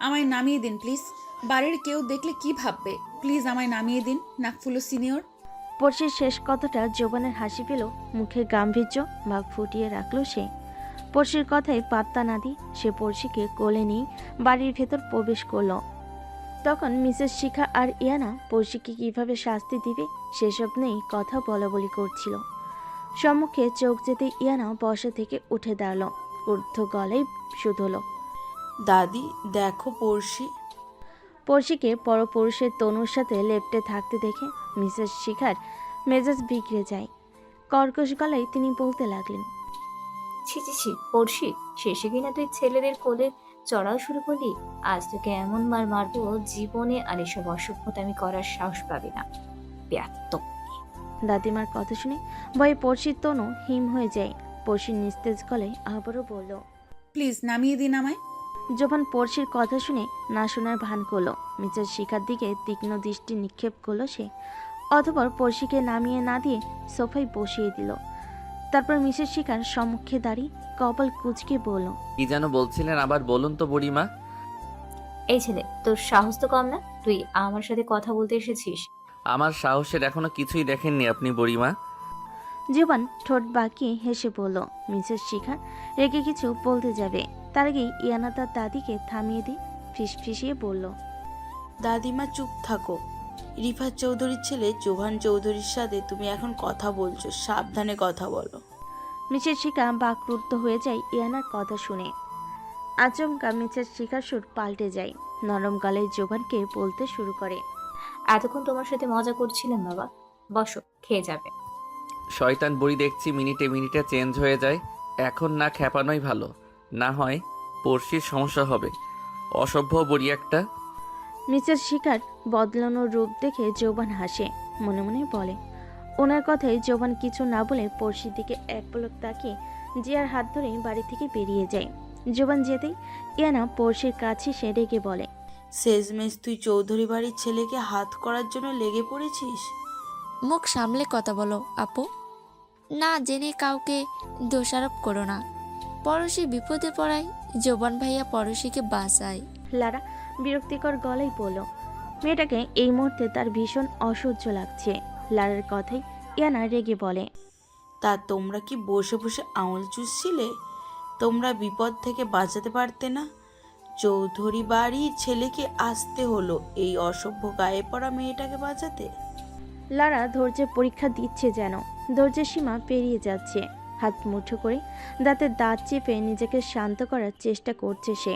আমায় নামিয়ে দিন প্লিজ। বাড়ির কেউ দেখলে কি ভাববে? প্লিজ আমায় নামিয়ে দিন, নাকফুলো সিনিয়র। পড়শির শেষ কথাটা জোবানের হাসি পেল, মুখে গাম্ভীর্য ভাব ফুটিয়ে রাখল সে। পড়শির কথায় পাত্তা না দিয়ে সে পড়শিকে কোলে নিয়ে বাড়ির ভেতর প্রবেশ করল। তখন মিসেস শিখা আর ইয়ানা পড়শিকে কিভাবে শাস্তি দিবে সেসব নিয়েই কথা বলাবলি করছিল। সম্মুখে চোখ যেতে ইয়ানা বসা থেকে উঠে দাঁড়ালো, ঊর্ধ্ব গলায় শুধল। দাদি দেখো পড়শি। পড়শিকে পরপুরুষের তনুর সাথে লেপ্টে থাকতে দেখে মিসেস শিখার মেজাজ বিগড়ে যায়। কর্কশ গলায় তিনি বলতে লাগলেন, ছি ছি ছি পড়শি, শেষে কিনা তুই ছেলেদের কোলে চড়াও শুরু করলি। আজ তোকে এমন মার মারবো, জীবনে আর এসব অসভ্যতা আমি করার সাহস পাবি না। ব্যাত্ত। দাদিমার কথা শুনে ভয়ে পড়শির তনু হিম হয়ে যায়। পড়শির নিস্তেজ গলায় আবারও বলল। প্লিজ নামিয়ে দিন আমায়। যখন পড়শির কথা শুনে না শোনার ভান করলো, মিসেস শিখার দিকে তীক্ষ্ণ দৃষ্টি নিক্ষেপ করলো সে। অতঃপর পড়শিকে নামিয়ে না দিয়ে সোফায় বসিয়ে দিল। তারপর মিসেস শিখার সম্মুখে দাঁড়িয়ে কপাল কুঁচকে বলল, কি যেন বলছিলেন, আবার বলুন তো বুড়িমা। এই ছেলে, তোর সাহস তো কম না? তুই আমার সাথে কথা বলতে এসেছিস? আমার সাহসের এখনো কিছুই দেখেননি আপনি বুড়িমা। জীবন ঠোঁট বাঁকিয়ে হেসে বলল। মিসেস শিখা রেগে কিছু বলতে যাবে, তার আগেই ইয়ানা তার দাদিকে থামিয়ে দিয়ে ফিসফিসিয়ে বলল, দাদিমা চুপ থাকো। রিফাত চৌধুরীর ছেলে জোহান চৌধুরীর সাথে তুমি এখন কথা বলছো, সাবধানে কথা বলো। মিসেস শিখা বাকরুদ্ধ হয়ে যায় ইয়ানার কথা শুনে। আচমকা মিসেস শিখার সুর পাল্টে যায়, নরম গলায় জোবানকে বলতে শুরু করে, এতক্ষণ তোমার সাথে মজা করছিলাম বাবা, বসো, খেয়ে যাবে। শয়তান বুড়ি দেখছি মিনিটে মিনিটে চেঞ্জ হয়ে যায়। এখন না খেপানোই ভালো, না হয় পড়শির সমস্যা হবে। অসভ্য বুড়ি একটা। মিসেস শিখার বদলানোর রূপ দেখে জোবান হাসে, মনে মনে বলে। ওনার কথায় জোবান কিছু না বলে পড়শির দিকে এক পলক তাকিয়ে জিয়ার হাত ধরে বাড়ি থেকে বেরিয়ে যায়। জোবান যেতেই ইয়ানা পড়শির কাছে সে ডেকে বলে, শেষমেশ তুই চৌধুরী বাড়ির ছেলেকে হাত করার জন্য লেগে পড়েছিস। মুখ সামলে কথা বলো আপু। না জেনে কাউকে দোষারোপ করো না। পড়োশি বিপদে পড়ায় জোবান ভাইয়া পড়োশিকে বাঁচায়। লারা বিরক্তিকর গলায় বলল। মেয়েটাকে এই মুহূর্তে তার ভীষণ অসহ্য লাগছে। লারার কথাই ইয়ানা রেগে বলে, তা তোমরা কি বসে বসে আঙুল চুষছিলে? তোমরা বিপদ থেকে বাঁচাতে পারতে না? চৌধুরী বাড়ির ছেলেকে আসতে হলো এই অসভ্য গায়ে পড়া মেয়েটাকে বাঁচাতে। লারা ধৈর্যের পরীক্ষা দিচ্ছে যেন, ধৈর্যের সীমা পেরিয়ে যাচ্ছে। হাত মুঠো করে দাঁতের দাঁত চেপে নিজেকে শান্ত করার চেষ্টা করছে সে।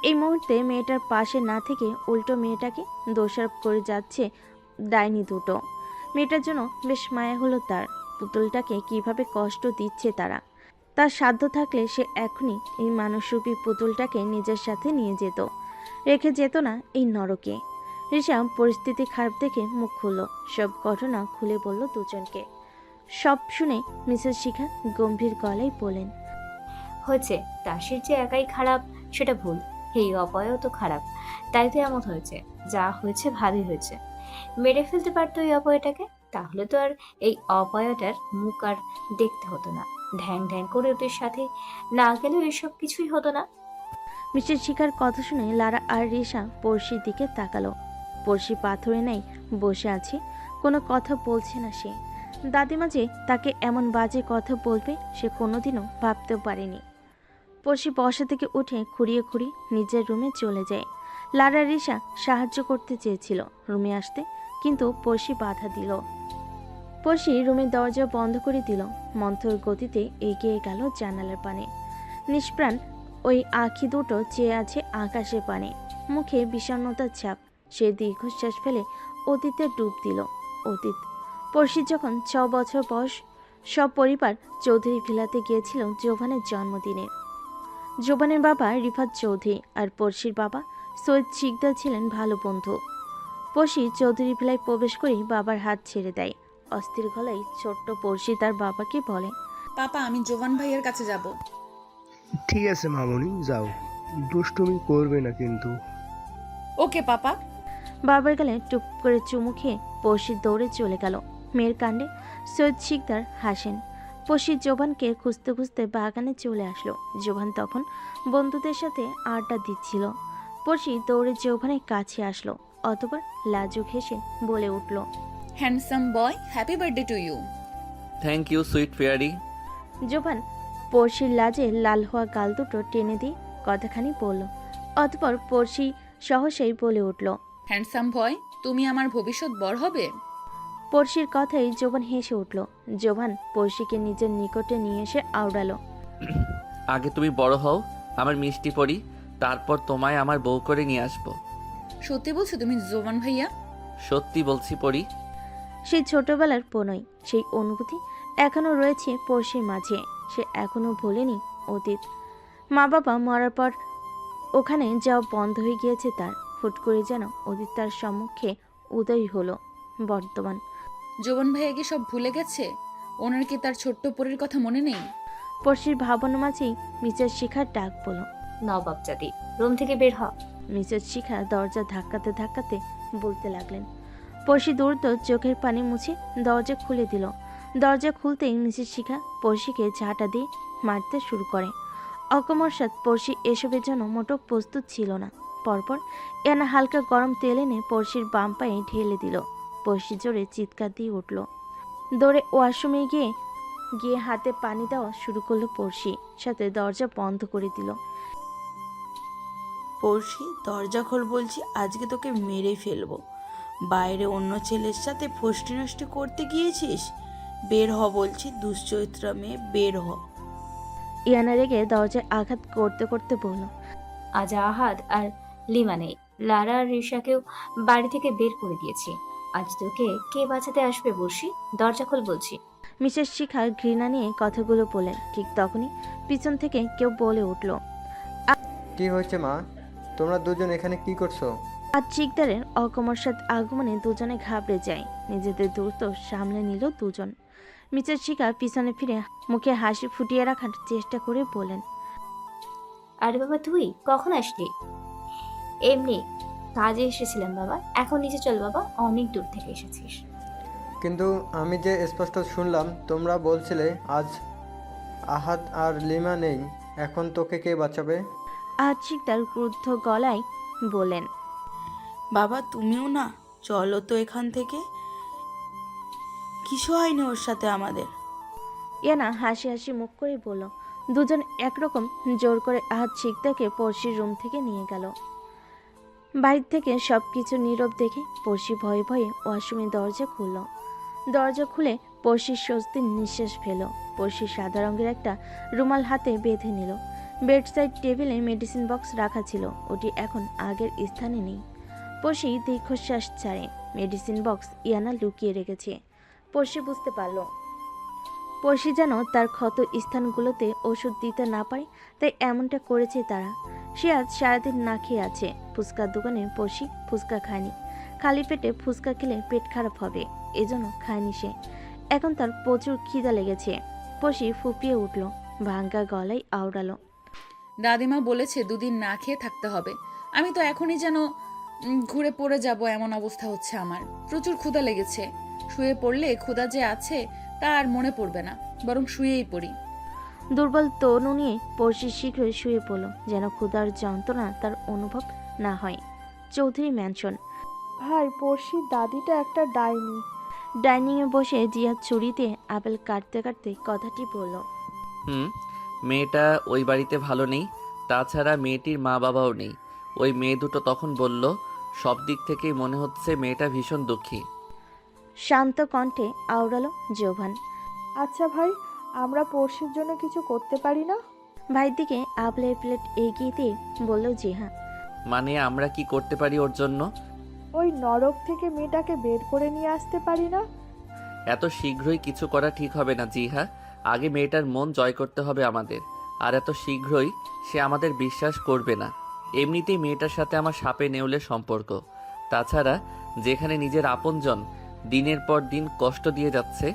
এই মুহূর্তে মেয়েটার পাশে না থেকে উল্টো মেয়েটাকে দোষারোপ করে যাচ্ছে ডাইনি দুটো। মেয়েটার জন্য বেশ মায়া হলো তার। পুতুলটাকে কিভাবে কষ্ট দিচ্ছে তারা। তার সাধ্য থাকলে সে এখনই এই মানুষরূপী পুতুলটাকে নিজের সাথে নিয়ে যেত, রেখে যেত না এই নরকে। রিশাম পরিস্থিতি খারাপ দেখে মুখ খুলল, সব ঘটনা খুলে বলল দুজনকে। সব শুনে মিসেস শিখা গম্ভীর গলায় বলেন, হয়েছে, তাসির যে একাই খারাপ সেটা ভুল, এই অপয়ও তো খারাপ। তাই তো এমন হয়েছে। যা হয়েছে ভালোই হয়েছে। মেরে ফেলতে পারতো এই অপয়টাকে, তাহলে তো আর এই অপয়টার মুখ আর দেখতে হতো না। ঢ্যাং ঢ্যাং করে ওদের সাথে না গেলেও এসব কিছুই হতো না। মিসেস শিখার কথা শুনে লারা আর রিশা পড়শির দিকে তাকালো। পড়শি পাথরে নেই বসে আছে, কোনো কথা বলছে না সে। দাদিমা যে তাকে এমন বাজে কথা বলবে সে কোনোদিনও ভাবতেও পারেনি। পড়শি বসা থেকে উঠে খুঁড়িয়ে খুঁড়িয়ে নিজের রুমে চলে যায়। লারা রিশা সাহায্য করতে চেয়েছিল রুমে আসতে, কিন্তু পড়শি বাধা দিল। পড়শি রুমের দরজা বন্ধ করে দিল, মন্থর গতিতে এগিয়ে গেল জানালার পানে। নিষ্প্রাণ ওই আঁখি দুটো চেয়ে আছে আকাশের পানে, মুখে বিষণ্ণতার ছাপ। সে দীর্ঘশ্বাস ফেলে অতীতে ডুব দিল। অতীত পড়শির যখন 6 বছর বয়স, সব পরিবার চৌধুরী ভিলাতে গিয়েছিল জোভানের জন্মদিনে। জোবানের বাবা রিফাত চৌধুরী আর পড়শির বাবা সৈয়দ শিকদার ছিলেন ভালো বন্ধু। পড়শি চৌধুরী ভিলায় প্রবেশ করেই বাবার হাত ছেড়ে দেয়। অস্থির গলায় ছোট্ট পড়শি তার বাবাকে বলে, পাপা আমি জোবান ভাইয়ের কাছে যাব। ঠিক আছে মামনি, যাও, দুষ্টুমি করবে না কিন্তু। ওকে পাপা। বাবার গালে টুপ করে চুমু খেয়ে পড়শি দৌড়ে চলে গেল। মেয়ের কাণ্ডে সৈয়দ শিকদার হাসেন। পড়শি জোবানকে খুঁজতে খুঁজতে বাগানে চলে আসলো। জোবান তখন বন্ধুদের সাথে আড্ডা দিচ্ছিল। পড়শি দৌড়ে যৌবনের কাছে আসলো, অতঃপর লাজুক হেসে বলে উঠল, handsome boy, happy birthday to you. Thank you sweet fairy. Jovan পড়শির লাজে লাল হওয়া গাল দুটো টেনে দিয়ে কথাখানি বলল, অতঃপর পড়শি সহসাই বলে উঠল। হ্যান্ডসাম বয়, তুমি আমার ভবিষ্যৎ বর হবে। পড়শির কথাই জোবান হেসে উঠল। জোবান পড়শিকে নিজের নিকটে নিয়ে এসে আওড়ালো। আগে তুমি বড় হও আমার মিষ্টি পরি, তারপর তোমায় আমার বউ করে নিয়ে আসবো। সত্যি বলছো তুমি জোবান ভাইয়া? সত্যি বলছি পরি। সেই ছোটবেলার প্রণয়, সেই অনুভূতি এখনো রয়েছে পড়শির মাঝে। সে এখনো ভোলেনি অতীত। মা বাবা মরার পর ওখানে যাওয়া বন্ধ হয়ে গিয়েছে তার। হুট করে যেন অতীত তার সম্মুখে উদয় হলো। বর্তমান জোবান ভাইয়া কি সব ভুলে গেছে? ওনার কি তার ছোট্ট পরীর কথা মনে নেই? পড়শির ভাবনা মাঝেই মিসেস শিখার ডাক পড়ল। নবাব জাতি, রুম থেকে বের হ। মিসেস শিখা দরজা ধাক্কাতে ধাক্কাতে বলতে লাগলেন। পড়শি দ্রুত চোখের পানি মুছে দরজা খুলে দিল। দরজা খুলতেই মিসেস শিখা পড়শিকে ঝাঁটা দিয়ে মারতে শুরু করে। অকস্মাৎ পড়শি এসবের জন্য মোটেও প্রস্তুত ছিল না। পরপর এনা হালকা গরম তেল এনে পড়শির বাম পায়ে ঢেলে দিল। পড়শি জোরে চিৎকার দিয়ে উঠল। দৌড়ে ওয়াশরুমে গিয়ে হাতে পানি দেওয়া শুরু করলো পড়শি, সাথে দরজা বন্ধ করে দিল। পড়শি দরজা খোল বলছি, আজকে তোকে মেরে ফেলবো। বাইরে অন্য ছেলের সাথে ফষ্টি নষ্টি করতে গিয়েছিস? বের হ বলছি, দুশ্চরিত্রা মেয়ে, বের হ। ইয়ানা রেগে দরজায় আঘাত করতে করতে বলল। আজ আহাদ আর লিমা নেই। লারা আর রিশাকেও বাড়ি থেকে বের করে দিয়েছি। আজ তোকে কে বাঁচাতে আসবে বর্ষি? দরজা খোল বলছি। মিসেস শিখা ঘৃণা নিয়ে কথাগুলো বলেন। ঠিক তখনই পিছন থেকে কেউ বলে উঠল। কি হয়েছে মা? তোমরা দুজন এখানে কি করছো? আজ চিকদারের অকস্মাৎ আগমনে দুজনে ঘাবড়ে যায়। নিজেদের দ্রুত সামলে নিল দুজন। মিসেস শিখা পিছনে ফিরে মুখে হাসি ফুটিয়ে রাখার চেষ্টা করে বলেন। আরে বাবা, তুই কখন আসলি? এমনি কাজে এসেছিলাম বাবা। এখন নিচে চল বাবা, অনেক দূর থেকে এসেছিস। কিন্তু আমি যে স্পষ্ট শুনলাম তোমরা বলছিলে আজ আহাদ আর লিমা নেই, এখন তোকে কে বাঁচাবে? আজ চিকদার ক্রুদ্ধ গলায় বলেন। বাবা তুমিও না, চলো তো এখান থেকে। কিছু হয়নি ওর সাথে আমাদের। ইয়ানা হাসি হাসি মুখ করে বলল। দুজন একরকম জোর করে আহাদ চিকদারকে পড়শির রুম থেকে নিয়ে গেল। বাইরে থেকে সবকিছু নীরব দেখে পড়শি ভয়ে ভয়ে ওয়াশরুমের দরজা খুলল। দরজা খুলে পড়শির স্বস্তির নিঃশ্বাস ফেল। পড়শি সাদা রঙের একটা রুমাল হাতে বেঁধে নিল। বেড সাইড টেবিলে মেডিসিন বক্স রাখা ছিল, ওটি এখন আগের স্থানে নেই। পড়শি দীর্ঘশ্বাস ছাড়ে। মেডিসিন বক্স ইয়ানা লুকিয়ে রেখেছে। পড়শি বুঝতে পারল পড়শি যেন তার ক্ষত স্থানগুলোতে ওষুধ দিতে না পারে, তাই এমনটা করেছে তারা। সে আজ সারাদিন না খেয়ে আছে। ফুচকার দোকানে পড়শি ফুচকা খায়নি। খালি পেটে ফুচকা খেলে পেট খারাপ হবে, এজন্য খায়নি সে। এখন তার প্রচুর খিদা লেগেছে। পড়শি ফুপিয়ে উঠল, ভাঙ্গা গলায় আওড়ালো। দাদিমা বলেছে দুদিন না খেয়ে থাকতে হবে। আমি তো এখনই যেন ঘুরে পড়ে যাব এমন অবস্থা হচ্ছে আমার। প্রচুর ক্ষুধা লেগেছে। শুয়ে পড়লে ক্ষুধা যে আছে তা আর মনে পড়বে না, বরং শুয়েই পড়ি। দুর্বল তনু নিয়ে পড়শি শীঘ্রই শুয়ে পড়ল, যেন ক্ষুধার যন্ত্রণা তার অনুভব না হয়। চৌধুরী ম্যানশন। ভাই, পড়শির দাদিটা একটা ডাইনি। ডাইনিংয়ে বসে জিয়া ছুরিতে আপেল কাটতে কাটতে কথাটি বলল। মেয়েটা ওই বাড়িতে ভালো নেই, তাছাড়া মেয়েটির মা বাবাও নেই। ওই মেয়ে দুটো তখন বলল, সব দিক থেকেই মনে হচ্ছে মেয়েটা ভীষণ দুঃখী। শান্ত কণ্ঠে আওড়ালো জোভান। আচ্ছা ভাই, আমরা পড়শির জন্য কিছু করতে পারি না? ভাইয়ের দিকে আপেলের প্লেট এগিয়ে দিয়ে বলল জিহা। মানে আমরা কি করতে পারি ওর জন্য? ওই নরক থেকে মেয়েটাকে বের করে নিয়ে আসতে পারি না? এত শীঘ্রই কিছু করা ঠিক হবে না জিহা। আগে মেয়েটার মন জয় করতে হবে আমাদের। আর এত শীঘ্রই সে আমাদের বিশ্বাস করবে না। এমনিতেই মেয়েটার সাথে আমার সাপে নেউলে সম্পর্ক। তাছাড়া যেখানে নিজের আপনজন দিনের পর দিন কষ্ট দিয়ে যাচ্ছে,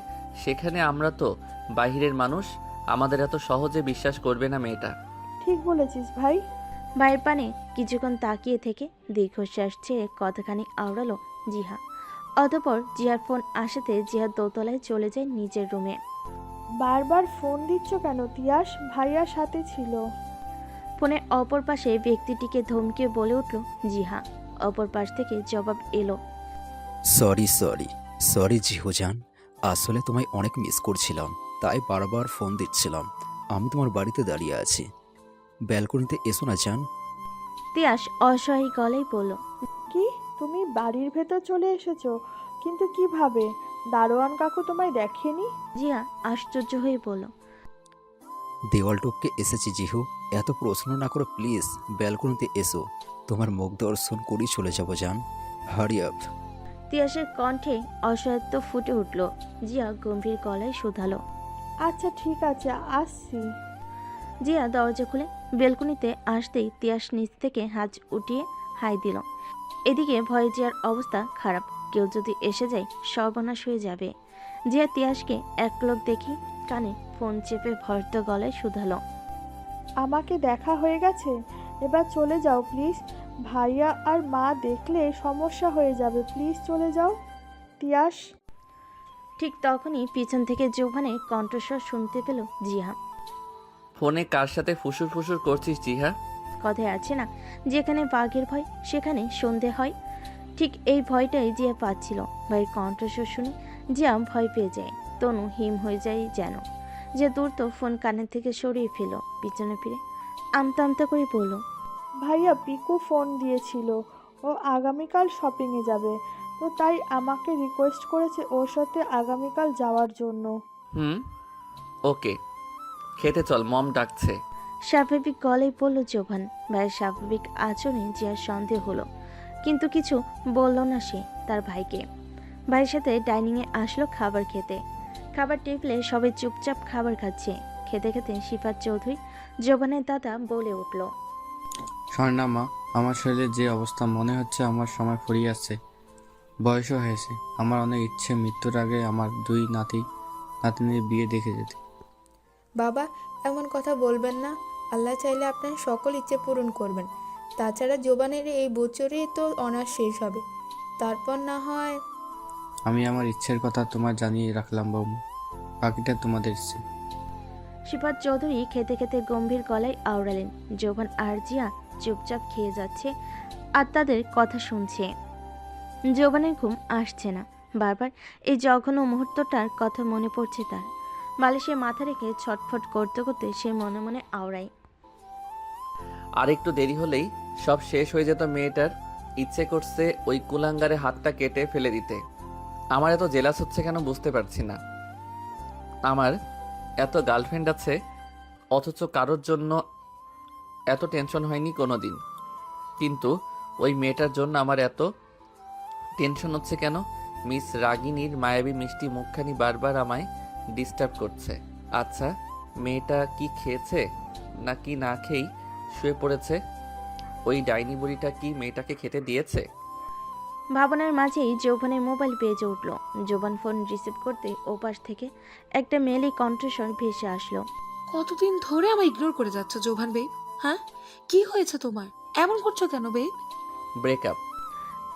সেখানে আমরা তো বাহিরের মানুষ, আমাদের এত সহজে বিশ্বাস করবে না মেয়েটা। ঠিক বলেছিস ভাই। ভাইয়ের পানে কিছুক্ষণ তাকিয়ে থেকে দীর্ঘশ্বাস ছেড়ে কথাখানি আওড়ালো জিহা। অতঃপর জিহার ফোন আসাতে জিহা দোতলায় চলে যায় নিজের রুমে। বারবার ফোন দিচ্ছ কেন তিয়াস? ভাইয়ার সাথে ছিল। ফোনে অপর পাশে ব্যক্তিটিকে ধমকে বলে উঠল জিহা। অপর পাশ থেকে জবাব এলো, সরি জিহুজান, আসলে তোমায় অনেক মিস করছিলাম, তাই বারবার ফোন দিচ্ছিলাম। আমি তোমার বাড়িতে দাঁড়িয়ে আছি, ব্যালকনিতে এসো না জান। তিয়াস অসহায় গলায় বলল, কি, তুমি বাড়ির ভেতর চলে এসেছো? কিন্তু কিভাবে? দারোয়ান কাকু তোমায় দেখেনি? জিয়া আশ্চর্য হয়ে বলল, দেওয়াল টপকে এসেছি জিহু, এত প্রশ্ন না করো প্লিজ, ব্যালকনিতে এসো, তোমার মুখ দর্শন করেই চলে যাবো জান, হারি আপ। তিয়াসের কণ্ঠে অসহায়ত্ব ফুটে উঠল। জিয়া গম্ভীর গলায় শুধালো, আচ্ছা ঠিক আছে, আসছি। জিয়া দরজা খুলে বেলকনিতে আসতেই তিয়াস নিচ থেকে হাত উঠিয়ে হাই দিল। এদিকে ভয়ে জিয়ার অবস্থা খারাপ, কেউ যদি এসে যায় সর্বনাশ হয়ে যাবে। জিয়া তিয়াসকে এক লোক দেখি কানে ফোন চেপে ভয়ত গলায় শুধালো, আমাকে দেখা হয়ে গেছে, এবার চলে যাও প্লিজ। ভাইয়া আর মা দেখলে সমস্যা হয়ে যাবে, প্লিজ চলে যাও। তিয়াস। ঠিক তখনই পিছন থেকে জোভানের কণ্ঠস্বর শুনতে পেল জিয়া। ফোনে কার সাথে ফুসুর ফুসুর করছিস জিহা? কথায় আছে না, যেখানে বাঘের ভয় সেখানে সন্ধে হয়। ঠিক এই ভয়টাই জিয়া পাচ্ছিল। ভাইয়ের কণ্ঠস্বর শুনে জিয়া ভয় পেয়ে যায়, তনু হিম হয়ে যায় যেন। যে দ্রুত ফোন কানের থেকে সরিয়ে ফেল, পিছনে ফিরে আমতা আমতা করে বলল, ভাইয়া পিকু ফোন দিয়েছিল, ও আগামীকাল শপিংয়ে যাবে, তো তাই আমাকে রিকোয়েস্ট করেছে ওর সাথে আগামীকাল যাওয়ার জন্য। ওকে, খেতে চল, মম ডাকছে। স্বাভাবিক গলায় বলল জোভান। ভাইয়ের স্বাভাবিক আচরণে জিয়ার সন্দেহ হলো, কিন্তু কিছু বলল না সে তার ভাইকে। ভাইয়ের সাথে ডাইনিংয়ে আসলো খাবার খেতে। খাবার টেবিলে সবাই চুপচাপ খাবার খাচ্ছে। খেতে খেতে সিফাত চৌধুরী জোভানের দাদা বলে উঠল, স্বর্ণা মা, আমার শরীরের যে অবস্থা, মনে হচ্ছে আমার সময় ফুরিয়ে আসছে, বয়সও হয়েছে। আমার অনেক ইচ্ছে মৃত্যুর আগে আমার 2 নাতিনির বিয়ে দেখে যেতে। বাবা, এমন কথা বলবেন না। আল্লাহ চাইলে আপনার সকল ইচ্ছে পূরণ করবেন। তাছাড়া জোবানের এই বছরেই তো অনার্স শেষ হবে, তারপর না হয়। আমি আমার ইচ্ছের কথা তোমার জানিয়ে রাখলাম বৌমা, বাকিটা তোমাদের ইচ্ছে। সিফাত চৌধুরী খেতে খেতে গম্ভীর গলায় আওড়ালেন। জোভান আর জিয়া চুপচাপ খেয়ে যাচ্ছে আর তাদের কথা শুনছে। জোভানের ঘুম আসছে না, বারবার এই জঘন্য মুহূর্তটার কথা মনে পড়ছে তার। বালিশে মাথা রেখে ছটফট করতে করতে সে মনে মনে আওড়ায়, আর একটু দেরি হলেই সব শেষ হয়ে যেত মেয়েটার। ইচ্ছে করছে ওই কুলাঙ্গারে হাতটা কেটে ফেলে দিতে। আমার এত জেলাস হচ্ছে কেন বুঝতে পারছি না। আমার এত গার্লফ্রেন্ড আছে, অথচ কারোর জন্য এত টেনশন হয়নি কোনো দিন। কিন্তু ওই মেয়েটার জন্য আমার এত টেনশন হচ্ছে কেন? মিস রাগিনীর মায়াবী মিষ্টি মুখখানি বারবার আমায় ডিস্টার্ব করছে। আচ্ছা, মেয়েটা কি খেয়েছে নাকি না খেয়েই শুয়ে পড়েছে? ওই ডাইনি বুড়িটা কি মেয়েটাকে খেতে দিয়েছে? ভাবনার মাঝেই জোভানের মোবাইল বেজে উঠল। জোভান ফোন রিসিভ করতে ওপাশ থেকে একটা মেয়েলি কণ্ঠস্বর ভেসে আসলো, কতদিন ধরে আমায় ইগনোর করে যাচ্ছ জোভান বেব? হ্যাঁ, কি হয়েছে তোমার? এমন করছো কেন বেব? ব্রেকআপ।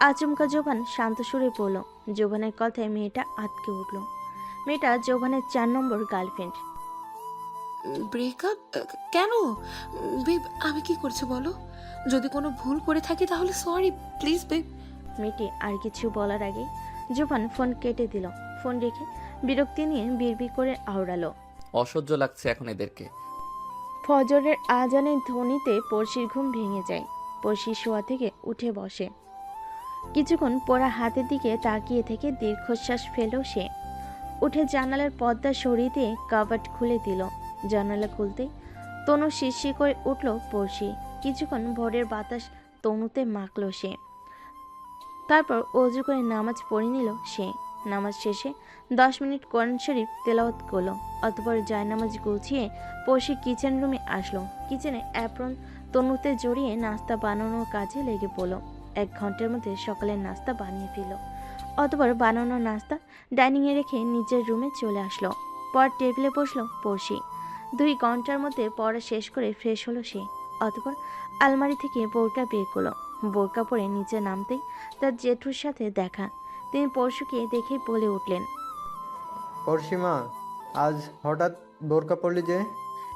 আচমকা জোভান শান্ত সুরে বলল। জোভানের কথায় মেয়েটা আটকে উঠল। মেয়েটা জোভানের 4 নম্বর গার্লফ্রেন্ড। ব্রেকআপ? কেন বেব? আমি কি করছি বলো? যদি কোনো ভুল করে থাকি তাহলে সরি, প্লিজ বেব। মেয়েটি আর কিছু বলার আগে জোভান ফোন কেটে দিল। ফোন রেখে বিরক্তি নিয়ে বিড়বিড় করে আওড়ালো, অসহ্য লাগছে এখন এদেরকে। ফজরের আজানের ধ্বনিতে পড়শির ঘুম ভেঙে যায়। পড়শি শোয়া থেকে উঠে বসে। কিছুক্ষণ পড়া হাতের দিকে তাকিয়ে থেকে দীর্ঘশ্বাস ফেল সে। উঠে জানালার পর্দা সরিয়ে দিয়ে কাবার্ড খুলে দিল। জানালা খুলতেই তনু শিরশির করে উঠল পড়শি। কিছুক্ষণ ভোরের বাতাস তনুতে মাখল সে। তারপর অজু করে নামাজ পড়ে নিল সে। নামাজ শেষে 10 মিনিট কোরআন শরীফ তেলাওয়াত করলো। অতঃপর জায়নামাজ গুছিয়ে পড়শি কিচেন রুমে আসলো। কিচেনে অ্যাপ্রন তনুতে জড়িয়ে নাস্তা বানানোর কাজে লেগে পড়ল। 1 ঘন্টার মধ্যে সকালের নাস্তা বানিয়ে ফেলল। অতঃপর বানানো নাস্তা ডাইনিংয়ে রেখে নিজের রুমে চলে আসলো। পর টেবিলে বসলো পড়শি। 2 ঘন্টার মধ্যে পড়া শেষ করে ফ্রেশ হলো সে। অতঃপর আলমারি থেকে বোরকা বের করলো। বোরকা পরে নিচে নামতেই তার জেঠুর সাথে দেখা। তিনি পরশুকে দেখে বলে উঠলেন, পরশিমা, আজ হঠাৎ বোরকা পড়লি যে?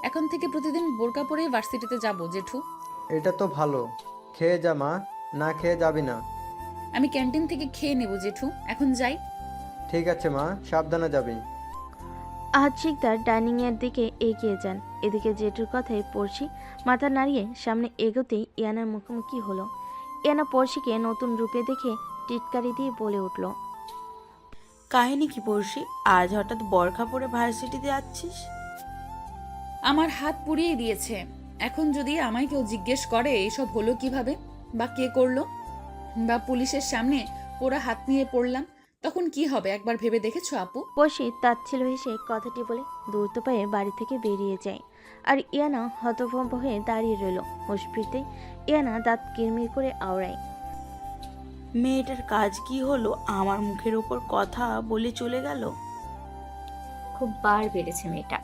এখন থেকে প্রতিদিন বোরকা পরে ভার্সিটিতে যাব জেঠু। এটা তো ভালো। খেয়ে যা মা, না খেয়ে যাবি না। আমি ক্যান্টিন থেকে খেয়ে নেব জেঠু, এখন যাই। ঠিক আছে মা, সাবধানে যাবি। আহাদ শিকদার ডাইনিংয়ের দিকে এগিয়ে যান। এদিকে জেঠুর কথায় পড়শি মাথা নাড়িয়ে সামনে এগোতেই ইয়ানার মুখোমুখি হলো। ইয়ানা পড়শিকে নতুন রূপে দেখে টিটকারি দিয়ে বলে উঠল, কাহিনী কি পড়শি, আজ হঠাৎ বরখা পরে ভার্সিটিতে যাচ্ছিস? আমার হাত পুড়িয়ে দিয়েছে। এখন যদি আমায় কেউ জিজ্ঞেস করে এসব হলো কিভাবে, বা কে করলো, বা পুলিশের সামনে পোড়া হাত নিয়ে পড়লাম, তখন কি হবে একবার ভেবে দেখেছো আপু? পড়শি তাচ্ছিল হেসে কথাটি বলে দ্রুত পায়ে বাড়ি থেকে বেরিয়ে যায়। আর ইয়ানা হতভম্ব হয়ে দাঁড়িয়ে রইল। হুঁশ ফিরতে ইয়ানা দাঁত কিরমির করে আওড়ায়। মেয়েটার কাজ কি হলো, আমার মুখের ওপর কথা বলে চলে গেল। খুব বার বেড়েছে মেয়েটা।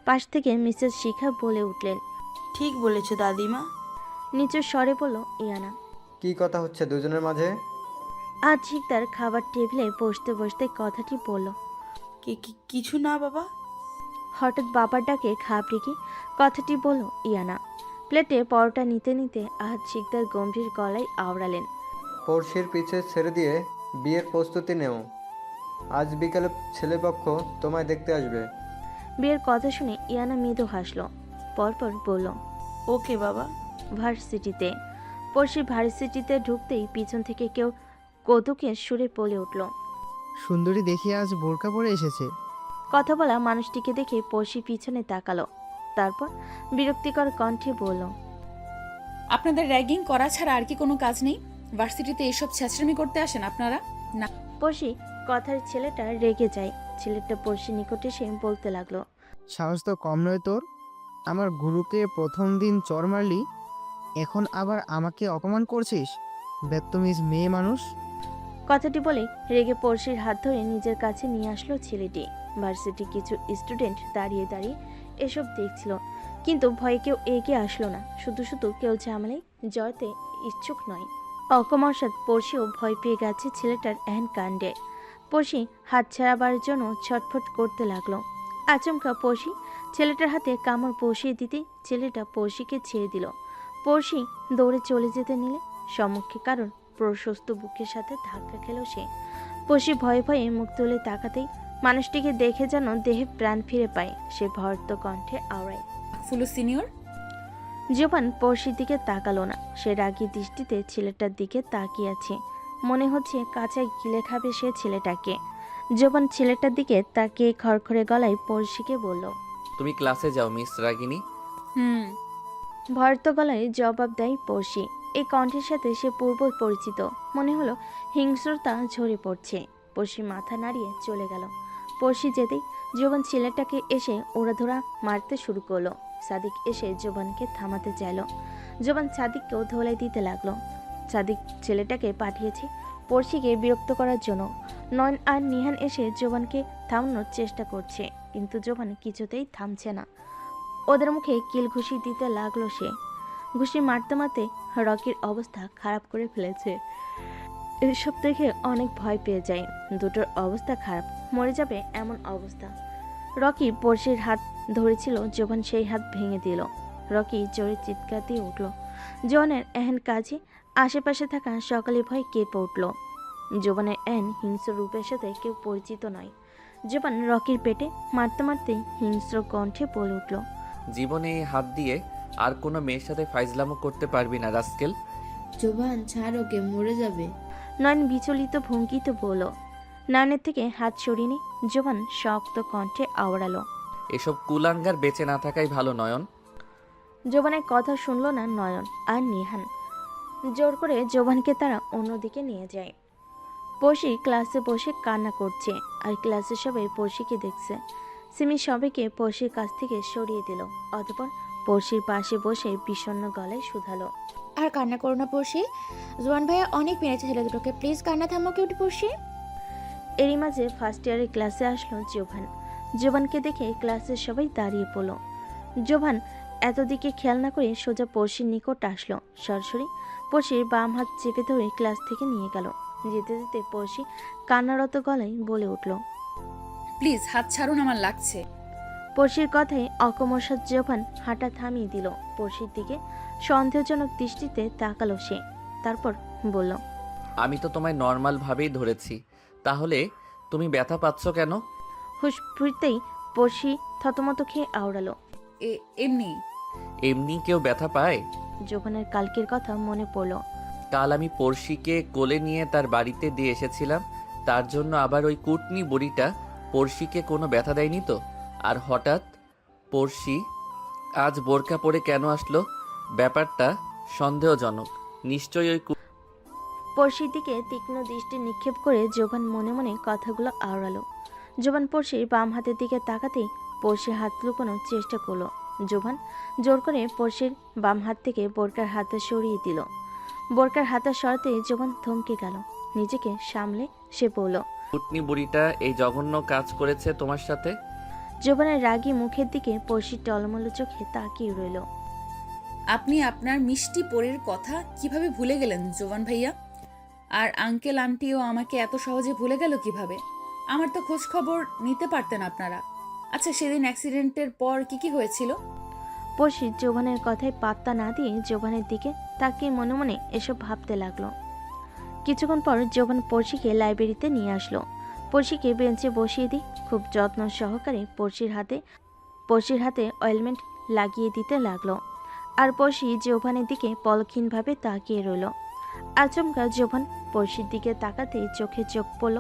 পাশ থেকে মিসেস শিখা বলে উঠলেন। ঠিক বলেছো দাদিমা। নিচু স্বরে বলল ইয়ানা। কি কথা হচ্ছে দুজনের মাঝে? আজ শিকদার খাবার টেবিলে বসতে বসতে কথাটি বলল। কিছু না বাবা। হঠাৎ বাবার ডাকে ঘাবড়ে গিয়ে কথাটি বলল ইয়ানা। প্লেটে পরোটা নিতে নিতে আজ শিকদার গম্ভীর গলায় আওড়ালেন। পড়শির পিছে ছেড়ে দিয়ে বিয়ের প্রস্তুতি নেও। আজ বিকালে ছেলেপক্ষ তোমায় দেখতে আসবে। বিয়ের কথা শুনে ইয়ানা মৃদু হাসল। পরপর বলল, ওকে বাবা। ভার্সিটিতে পড়শি ভার্সিটিতে ঢুকতেই পিছন থেকে কেউ কৌতুকের সুরে বলে উঠল। সুন্দরী দেখি আজ বোরকা পরে এসেছে। কথা বলা মানুষটিকে দেখে পড়শি পিছনে তাকালো। তারপর বিরক্তিকর কণ্ঠে বলল, আপনাদের র্যাগিং করা ছাড়া আর কি কোনো কাজ নেই? ভার্সিটিতে এসব ছেঁচড়ামি করতে আসেন আপনারা? না। পড়শি কথার ছেলেটা রেগে যায়। ছেলেটা পড়শি নিকটে এসে বলতে লাগলো, সাহস তো কম নয় তোর। আমার গুরুকে প্রথম দিন চর মারলি, এখন আবার আমাকে অপমান করছিস? বেত্তমিজ মেয়ে মানুষ। কথাটি বলে রেগে পড়শির হাত ধরে নিজের কাছে নিয়ে আসলো ছেলেটি। ভার্সিটি কিছু স্টুডেন্ট দাঁড়িয়ে দাঁড়িয়ে এসব দেখছিল, কিন্তু ভয়ে কেউ এগিয়ে আসলো না। শুধু শুধু কেউ ঝামেলায় জয়তে ইচ্ছুক নয়। অকমর্ষাৎ পড়শিও ভয় পেয়ে গেছে ছেলেটার এহেন কাণ্ডে। পড়শি হাত ছাড়াবার জন্য ছটফট করতে লাগলো। আচমকা পড়শি ছেলেটার হাতে কামড় বসিয়ে দিতে ছেলেটা পড়শিকে ছেড়ে দিল। পড়শি দৌড়ে চলে যেতে নিলে সম্মুখে কারণ প্রশস্ত বুকের সাথে ধাক্কা খেল সে। পড়শি ভয়ে ভয়ে মুখ তুলে তাকাতেই মানুষটিকে দেখে যেন দেহে প্রাণ ফিরে পায়। সে ভর্ত কণ্ঠে আওড়ায়, ফুলু সিনিয়র। জোবান পড়শির দিকে তাকালো না। সে রাগী দৃষ্টিতে ছেলেটার দিকে তাকিয়ে আছে। মনে হচ্ছে কাঁচায় গিলে খাবে সে ছেলেটাকে। জোবান ছেলেটার দিকে তাকিয়ে খড়খড়ে গলায় পড়শিকে বলল, তুমি ক্লাসে যাও মিস রাগিনী। ভর্ত গলায় জবাব দেয় পড়শি। এই কণ্ঠের সাথে সে পূর্ব পরিচিত। মনে হলো হিংস্রতা ঝরে পড়ছে। পড়শি মাথা নাড়িয়ে চলে গেল। পড়শি যেতেই জোবান ছেলেটাকে এসে ওড়াধরা মারতে শুরু করলো। সাদিক এসে জোবানকে থামাতে চাইল। জোবান সাদিককেও ধোলাই দিতে লাগলো। সাদিক ছেলেটাকে পাঠিয়েছে পড়শিকে বিরক্ত করার জন্য। নয়ন আর নিহান এসে জোবানকে থামানোর চেষ্টা করছে, কিন্তু জোবান কিছুতেই থামছে না। ওদের মুখে কিল ঘুষি দিতে লাগলো সে। ঘুষি মারতে মারতে রকির অবস্থা খারাপ করে ফেলেছে। এসব দেখে অনেক ভয় পেয়ে যায়। দুটোর অবস্থা খারাপ, মরে যাবে এমন অবস্থা। রকি পড়শির হাত ধরেছিল, জোবান সেই হাত ভেঙে দিল। রকি জোরে চিৎকার দিয়ে উঠল। জোবানের এহেন কাজে আশেপাশে থাকা সকালে ভয় কেঁপে উঠল। জোবানের এহেন হিংস্র রূপের সাথে কেউ পরিচিত নয়। জোবান রকির পেটে মারতে মারতেই হিংস্র কণ্ঠে বলে উঠল, জীবনে এই হাত দিয়ে আর কোনো মেয়ের সাথে ফাইজলামো করতে পারবি না রাস্কেল। জোবান ছাড়, ওকে মরে যাবে। নয়ন বিচলিত ভঙ্গিতে বলল। নয়নের থেকে হাত সরিয়ে নিয়ে জোবান শক্ত কণ্ঠে আওড়ালো, এসব কুলাঙ্গার বেঁচে না থাকাই ভালো নয়ন। জোবানের কথা শুনল না নয়ন আর নিহান। জোর করে জোবানকে তারা অন্যদিকে নিয়ে যায়। পড়শি ক্লাসে বসে কান্না করছে, আর ক্লাসে সবাই পড়শিকে দেখছে। সিমি সবাইকে পড়শির কাছ থেকে সরিয়ে দিল। অতঃপর পড়শির পাশে বসে বিষণ্ণ গলায় শুধালো, আর কান্না করো না পড়শি, জোয়ান ভাইয়া অনেক মেরেছে ছেলে দুটোকে, প্লিজ কান্না থামো কিউটি পড়শি। এরই মাঝে ফার্স্ট ইয়ারের ক্লাসে আসলো জোভান। জোভানকে দেখে ক্লাসের সবাই দাঁড়িয়ে পড়ল। জোভান এতদিকে খেয়াল না করে সোজা পড়শির নিকট আসলো। সরাসরি পড়শির বাম হাত চেপে ধরে ক্লাস থেকে নিয়ে গেল। যেতে যেতে পড়শি কান্নারত গলায় বলে উঠল, প্লিজ হাত ছাড়ুন, আমার লাগছে। পড়শির কথায় অকমর্ষার জোবান হাঁটা থামিয়ে দিল। পড়শির দিকে সন্দেহজনক দৃষ্টিতে তাকালো সে, তারপর বলল, আমি তো তোমায় নর্মালভাবেই ধরেছি, তাহলে তুমি ব্যথা পাচ্ছ কেন? হুশ ফিরতেই পড়শি থতমত খেয়ে আওড়ালো। এমনি। এমনি কেউ ব্যথা পায়? জোবানের কালকের কথা মনে পড়ল। কাল আমি পড়শিকে কোলে নিয়ে তার বাড়িতে দিয়ে এসেছিলাম, তার জন্য আবার ওই কুটনি বুড়িটা পড়শিকে কোনো ব্যথা দেয়নি তো? আর হঠাৎ পড়শি আজ বোরকা পরে কেন আসলো? ব্যাপারটা সন্দেহজনক। নিশ্চয়ই ওই পড়শির দিকে তীক্ষ্ণ দৃষ্টি নিক্ষেপ করে জোবান মনে মনে কথাগুলো আওড়ালো। জোবান পড়শির বাম হাতের দিকে তাকাতেই পড়শি হাত লুকানোর চেষ্টা করলো। জোবান জোর করে পড়শির বাম হাত থেকে বোরকার হাতটা সরিয়ে দিল। বোরকার হাতটা সরাতে জোবান থমকে গেল। নিজেকে সামলে সে বলল, কুটনি বুড়িটা এই জঘন্য কাজ করেছে তোমার সাথে? জোবানের রাগী মুখের দিকে পড়শির টলমল চোখে তাকিয়ে রইল। আপনি আপনার মিষ্টি পরের কথা কিভাবে ভুলে গেলেন জোবান ভাইয়া? আর আঙ্কেল আন্টিও আমাকে এত সহজে ভুলে গেল কিভাবে? আমার তো খোঁজ খবর নিতে পারতেন আপনারা। আচ্ছা, সেদিন অ্যাক্সিডেন্টের পর কি হয়েছিল? পড়শি জোবানের কথায় পাত্তা না দিয়ে জোবানের দিকে তাকিয়ে মনে মনে এসব ভাবতে লাগলো। কিছুক্ষণ পর জোবান পড়শিকে লাইব্রেরিতে নিয়ে আসলো। পড়শিকে বেঞ্চে বসিয়ে দিই খুব যত্ন সহকারে পড়শির হাতে অয়েলমেন্ট লাগিয়ে দিতে লাগলো। আর পড়শি জোবানের দিকে পলক্ষীনভাবে তাকিয়ে রইল। আচমকা জোবান পড়শির দিকে তাকাতেই চোখে চোখ পড়ল।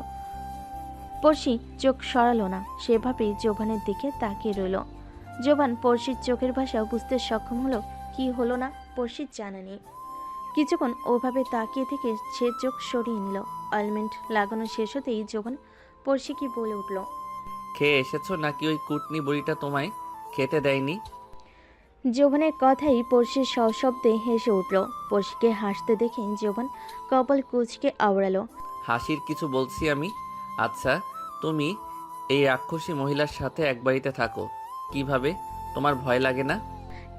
পড়শি চোখ সরালো না, সেভাবেই জোবানের দিকে তাকিয়ে রইল। জোবান পড়শির চোখের ভাষা বুঝতে সক্ষম হলো কি হলো না পড়শির জানা নেই। কিছুক্ষণ ওভাবে তাকিয়ে থেকে সে চোখ সরিয়ে নিল। অয়েলমেন্ট লাগানো শেষ হতেই জোবান পড়শিকে বলে উঠল, খেয়ে এসেছো নাকি ওই কুটনি বুড়িটা তোমায় খেতে দেয়নি? জোবানের কথাই পড়শির সশব্দে হেসে উঠল। পড়শিকে হাসতে দেখে জোবান কপাল কুঁচকে আওড়ালো। হাসির কিছু বলছি আমি? আচ্ছা, তুমি এই রাক্ষসী মহিলার সাথে এক বাড়িতে থাকো কিভাবে? তোমার ভয় লাগে না?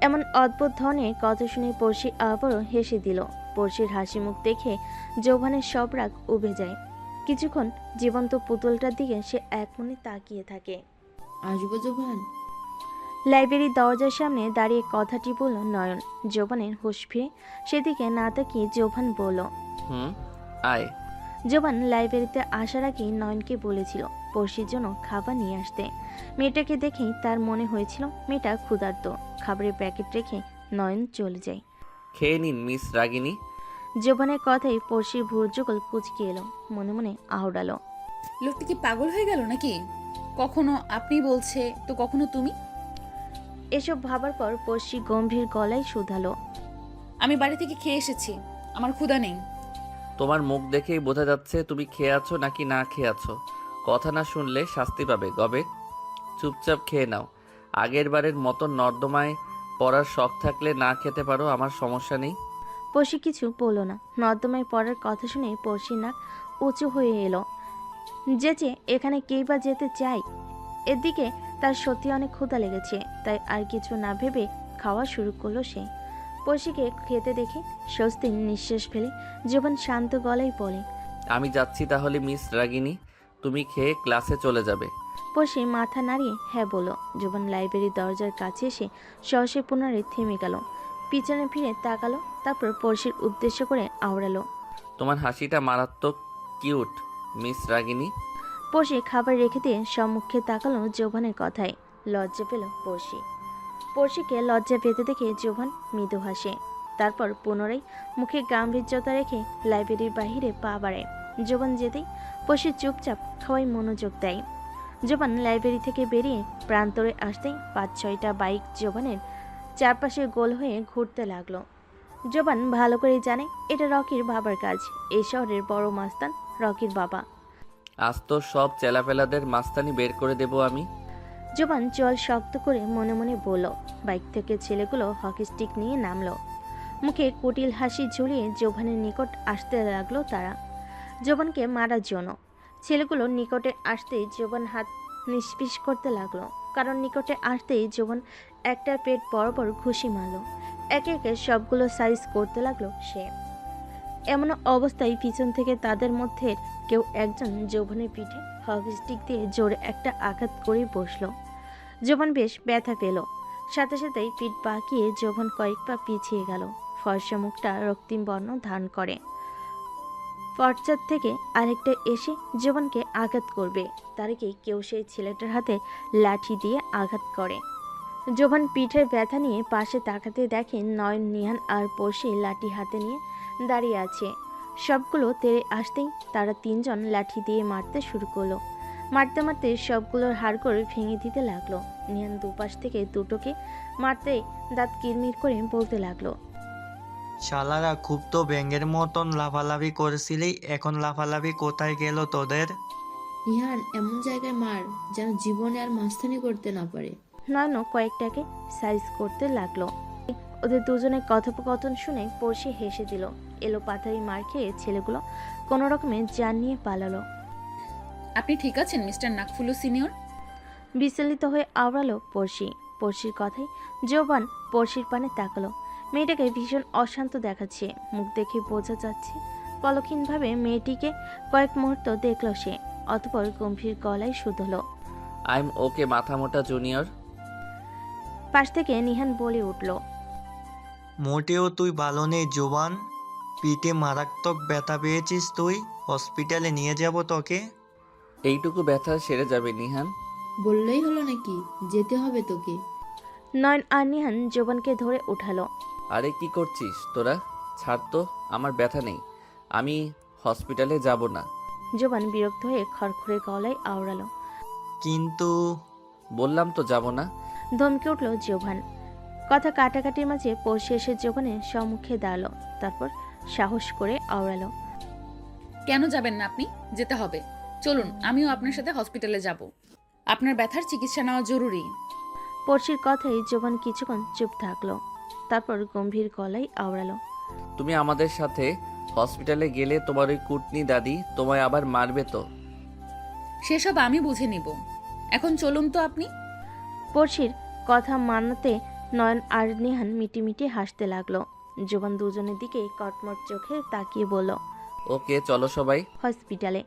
এমন অদ্ভুত ধরনের কথা শুনে পড়শি আবারও হেসে দিল। পড়শির হাসি মুখ দেখে জোবানের সব রাগ উবে যায়। কিছুক্ষণ জীবন্ত পুতুলটার দিকে সে এক মনে তাকিয়ে থাকে। আসবো জোবান? লাইব্রেরির দরজার সামনে দাঁড়িয়ে কথাটি বলল নয়ন। জোবানের হুঁশ ফিরে সেদিকে না তাকিয়ে জোবান বলল, আয়। জোবান লাইব্রেরিতে আসার আগেই নয়নকে বলেছিল পড়শির জন্য খাবার নিয়ে আসতে। মেয়েটাকে দেখেই তার মনে হয়েছিল মেয়েটা ক্ষুধার্ত। খাবারের প্যাকেট রেখে নয়ন চলে যায়। খেয়ে নিন মিস রাগিনী। জোবানের কথাই পড়শির ভুরযুগল কুচকে এলো। মনে মনে আহড়ালো, লোকটি কি পাগল হয়ে গেল নাকি? কখনো আপনি বলছে তো কখনো তুমি। এসব ভাবার পর পড়শি গম্ভীর গলায় শুধালো, আমি বাড়ি থেকে খেয়ে এসেছি, আমার ক্ষুধা নেই। তোমার মুখ দেখেই বোঝা যাচ্ছে তুমি খেয়ে আছো নাকি না খেয়ে আছো। কথা না শুনলে শাস্তি পাবে গবে। চুপচাপ খেয়ে নাও। আগের বারের মতো নর্দমায় পড়ার শখ থাকলে না খেতে পারো, আমার সমস্যা নেই। পড়শি কিছু বলল না। নর্দমায় পড়ার কথা শুনে পড়শির নাক উঁচু হয়ে এলো। যে এখানে কেই বা যেতে চাই। এদিকে তার সত্যি অনেক ক্ষুধা লেগেছে, তাই আর কিছু না ভেবে খাওয়া শুরু করলো সে। পড়শিকে খেতে দেখে স্বস্তির নিঃশ্বাস ফেলে জোবান শান্ত গলায় বলে, আমি যাচ্ছি তাহলে মিস রাগিনী, তুমি খেয়ে ক্লাসে চলে যাবে। পড়শি মাথা নাড়িয়ে হ্যাঁ বলল। জোবান লাইব্রেরির দরজার কাছে এসে সহসে পুনরায় থেমে গেল। পিছনে ফিরে তাকালো, তারপর পড়শির উদ্দেশ্য করে আওড়ালো, তোমার হাসিটা মারাত্মক কিউট মিস রাগিনী। পড়শি খাবার রেখে দিয়ে সম্মুখে তাকালো জোবানের কথায়। লজ্জা পেল পড়শিকে লজ্জা পেতে দেখে জোবান মৃদু হাসে। তারপর পুনরায় মুখে গাম্ভীর্যতা রেখে লাইব্রেরির বাহিরে পা বাড়ায়। জোবান যেতেই পড়শি চুপচাপ খাওয়ায় মনোযোগ দেয়। জোবান লাইব্রেরি থেকে বেরিয়ে প্রান্তরে আসতেই ৫-৬টা বাইক জোবানের চারপাশে গোল হয়ে ঘুরতে লাগলো। জোবান ভালো করে জানে এটা রকির বাবার কাজ। এই শহরের বড় মাস্তান রকির বাবা। আজ তো সব চেলাপেলাদের মাস্তানি বের করে দেব আমি। জোবান চল শক্ত করে মনে মনে বলল। বাইক থেকে ছেলেগুলো হকি স্টিক নিয়ে নামলো। মুখে কুটিল হাসি ঝুলিয়ে জোবানের নিকট আসতে লাগলো তারা, জোবানকে মারার জন্য। ছেলেগুলো নিকটে আসতেই জোবান হাত নিষ্পিস করতে লাগলো, কারণ নিকটে আসতেই জোবান একটা পেট বরাবর ঘুষি মারল। একে একে সবগুলো সাইজ করতে লাগলো সে। এমন অবস্থায় পিছন থেকে তাদের মধ্যে কেউ একজন জোবানের পিঠে হকি স্টিক দিয়ে জোরে একটা আঘাত করে বসলো। জোবান বেশ ব্যথা পেল। সাথে সাথেই পিঠ বাঁকিয়ে জোবান কয়েক পা পিছিয়ে গেল। ফর্সা মুখটা রক্তিম বর্ণ ধারণ করে। পশ্চাৎ থেকে আরেকটা এসে জোবানকে আঘাত করবে, তার আগেই কেউ সেই ছেলেটার হাতে লাঠি দিয়ে আঘাত করে। জোবান পিঠের ব্যথা নিয়ে পাশে তাকাতে দেখে নয়ন, নিহান আর পড়শি লাঠি হাতে নিয়ে দাঁড়িয়ে আছে। সবগুলো তেড়ে আসতেই তারা তিনজন লাঠি দিয়ে মারতে শুরু করলো। মারতে মারতে সবগুলোর হাড়গোড় ভেঙে দিতে লাগলো। নিহান দুপাশ থেকে দুটোকে মারতে দাঁত কিরমির করে বলতে লাগলো, শালারা খুব তো ব্যাঙের মতন লাফালাফি করেছিলি, এখন লাফালাফি কোথায় গেল তোদের? ইহান এমন জায়গায় মার যেন জীবনে আর মাস্তানি করতে না পারে। নয়নও কয়েকটাকে সাইজ করতে লাগলো। ওদের দুজনের কথোপকথন শুনে পড়শি হেসে দিল। এলো পাথারি মার খেয়ে ছেলেগুলো কোনো রকমে জান নিয়ে পালালো। আপনি ঠিক আছেন মিস্টার নাকফুলু সিনিয়র? বিচলিত হয়ে আওড়ালো পড়শি। পড়শির কথায় জোবান পড়শির পানে তাকালো। মেয়েটাকে ভীষণ অশান্ত দেখাচ্ছে। মুখ দেখে বোঝা যাচ্ছে পলক্ষীনভাবে মেয়েটিকে কয়েক মুহূর্ত দেখল সে, অতঃপর গম্ভীর গলায় শুধলো। আই এম ওকে মাথা মোটা জুনিয়র। পাশ থেকে নিহান বলে উঠল, মোটেও তুই ভালো নেই জোবান, পিঠে মারাত্মক ব্যথা পেয়েছিস তুই, হসপিটালে নিয়ে যাব তোকে। এইটুকু ব্যথা সেরে যাবে নিহান। বললেই হলো নাকি, যেতে হবে তোকে। নয়ন আর নিহান জোবানকে ধরে উঠালো। আরে কি করছিস তোরা? ছাড় তো, আমার ব্যথা নেই, আমি হসপিটালে যাব না। জোবান বিরক্ত হয়ে খড়খড়ে গলায় আওড়ালো। কিন্তু বললাম তো যাব না। ধমকে উঠল জোবান। কথা কাটাকাটির মাঝে পড়শি এসে জোবানের সম্মুখে দাঁড়ালো। তারপর সাহস করে আওড়ালো, কেন যাবেন না আপনি? যেতে হবে। চলুন, আমিও আপনার সাথে হসপিটালে যাব। আপনার ব্যথার চিকিৎসা নেওয়া জরুরি। পড়শির কথায় জোবান কিছুক্ষণ চুপ থাকলো। তারপর গম্ভীর গলায় আওড়ালো, তুমি আমাদের সাথে হসপিটালে গেলে তোমার ওই কুটনি দাদি তোমায় আবার মারবে তো। সেসব আমি বুঝে নিব। এখন চলুন তো আপনি। পড়শির কথা মানাতে নয়ন আর নিহান মিটিমিটি হাসতে লাগলো। জোবান দুজনের দিকে কটমট চোখে তাকিয়ে বলল, ওকে চলো সবাই। হসপিটালে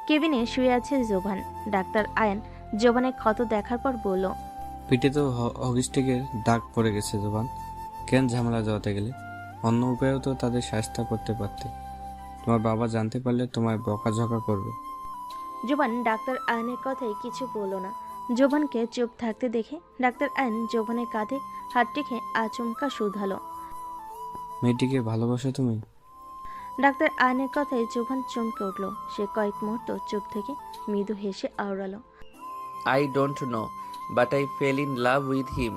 কেবিনে শুয়ে আছে জোবান। ডাক্তার আয়ান জোবানের ক্ষত দেখার পর বলল, পিঠে তো হগিস্টিকের দাগ পড়ে গেছে জোবান, কেন ঝামেলা জড়াতে গেলে? অন্য উপায়েও তো তাদের সাহায্য করতে পারতে। তোমার বাবা জানতে পারলে তোমায় বকাঝকা করবে। জোবান ডাক্তার আয়নের কথায় কিছু বলল না। জোবানকে চুপ থাকতে দেখে ডাক্তার আয়ন জোবানের কাঁধে হাত রেখে আচমকা শুধালো, মেয়েটিকে ভালোবাসো তুমি? ডাক্তার আয়নের কথায় জোবান চমকে উঠল। সে কয়েক মুহূর্ত চুপ থেকে মৃদু হেসে আওড়ালো, I don't know but I fell in love with him.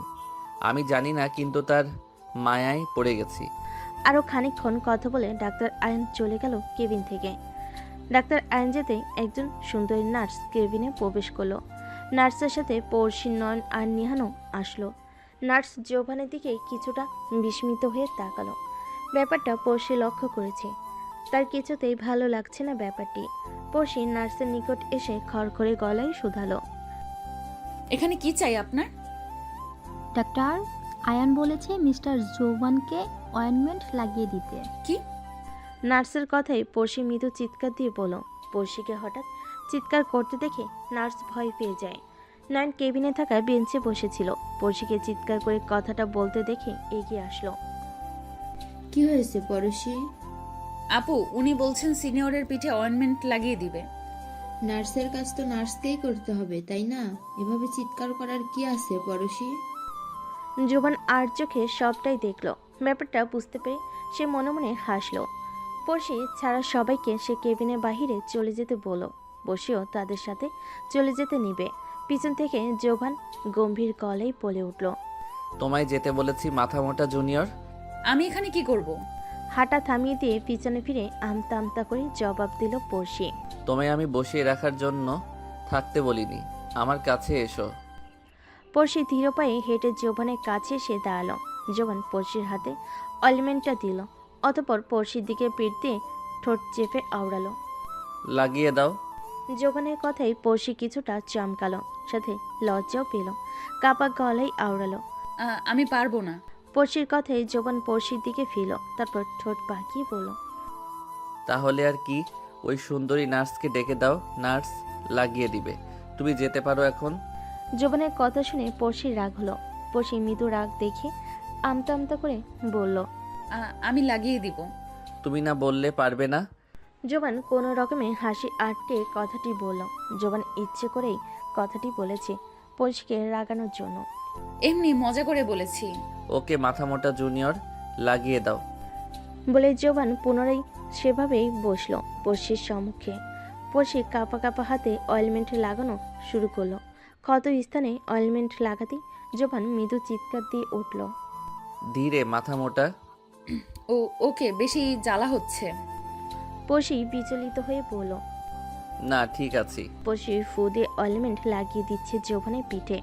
আমি জানি না, কিন্তু তার মায়ায় পড়ে গেছি। আরও খানিকক্ষণ কথা বলে ডাক্তার আয়ন চলে গেল কেবিন থেকে। ডাক্তার আয়ন যেতে একজন সুন্দরী নার্স কেবিনে প্রবেশ করলো। নার্সের সাথে পড়শি নয়ন আর নিহানও আসলো। নার্স জোবানের দিকে কিছুটা বিস্মিত হয়ে তাকালো। ব্যাপারটা পড়শি লক্ষ্য করেছে। তার কিছুতেই ভালো লাগছে না ব্যাপারটি। পড়শি নার্সের নিকট এসে খড়খড়ে গলায় শুধালো, এখানে কি চাই আপনার? ডাক্তার আয়ান বলেছে মিস্টার জোবানকে অয়েনমেন্ট লাগিয়ে দিতে। কি? নার্সের কথায় পড়শি মৃদু চিৎকার দিয়ে বলল। পড়শিকে হঠাৎ চিৎকার করতে দেখে নার্স ভয় পেয়ে যায়। নয়ন কেবিনে থাকা বেঞ্চে বসেছিল। পড়শিকে চিৎকার করে কথাটা বলতে দেখে এগিয়ে আসলো। কি হয়েছে পড়শি? আপু, উনি বলছেন সিনিয়রের পিঠে অয়েনমেন্ট লাগিয়ে দিবে। নার্সের কাজ তো নার্সকেই করতে হবে, তাই না? এভাবে চিৎকার করার কি আছে পড়শি? জোবান আর চোখে সবটাই দেখলো। ব্যাপারটা বুঝতে পেরে সে মনে মনে হাসলো। পড়শি ছাড়া সবাইকে সে কেবিনের বাহিরে চলে যেতে বলল। বসেও তাদের সাথে চলে যেতে নিবে। পিছন থেকে জোবান গম্ভীর গলায় বলে উঠল, তোমায় যেতে বলেছি মাথা মোটা জুনিয়র। আমি এখানে কি করব? হাঁটা থামিয়ে দিয়ে পিছনে ফিরে আমতা আমতা করে জবাব দিল পড়শি। তোমায় আমি বসিয়ে রাখার জন্য থাকতে বলিনি, আমার কাছে এসো। পড়শি ধীর পায়ে হেঁটে জোবানের কাছে এসে দাঁড়ালো। জোবান পড়শির হাতে অয়েলমেন্টটা দিল। অতঃপর পড়শির দিকে পিঠ দিয়ে ঠোঁট চেপে আওড়ালো। লাগিয়ে দাও। জোবানের কথাই পড়শি কিছুটা চমকালো, সাথে লজ্জাও পেল। কাপা গলায় আওড়ালো, আমি পারবো না। পড়শির কথাই জোবান পড়শির দিকে ফিরল। তারপর ঠোঁট বাঁকিয়ে বলল, তাহলে আর কি, ওই সুন্দরী নার্সকে ডেকে দাও, নার্স লাগিয়ে দিবে। তুমি যেতে পারো এখন। জোবানের কথা শুনে পড়শির রাগ হলো। পড়শি মৃদু রাগ দেখে আমতা আমতা করে বলল, আমি লাগিয়ে দিব। তুমি না বললে পারবে না? জোবান কোনো রকমে হাসি আটকে কথাটি বলল। জোবান ইচ্ছে করেই কথাটি বলেছে পড়শিকে রাগানোর জন্য। এমনি মজা করে বলেছি। ওকে মাথা মোটা জুনিয়র, লাগিয়ে দাও। বলে জোবান পুনরায় সেভাবেই বসলো পড়শির সম্মুখে। পড়শি কাঁপা কাঁপা হাতে অয়েলমেন্ট লাগানো শুরু করলো। ক্ষত স্থানে অয়েলমেন্ট লাগাতেই জোবান মৃদু চিৎকার দিয়ে উঠল। ধীরে, মাথা মোটা। ওকে, বেশি জ্বালা হচ্ছে। পড়শি বিচলিত হয়ে বলল। না, ঠিক আছে। পড়শি ফু দিয়ে অয়েলমেন্ট লাগিয়ে দিচ্ছে জোবানের পিঠে,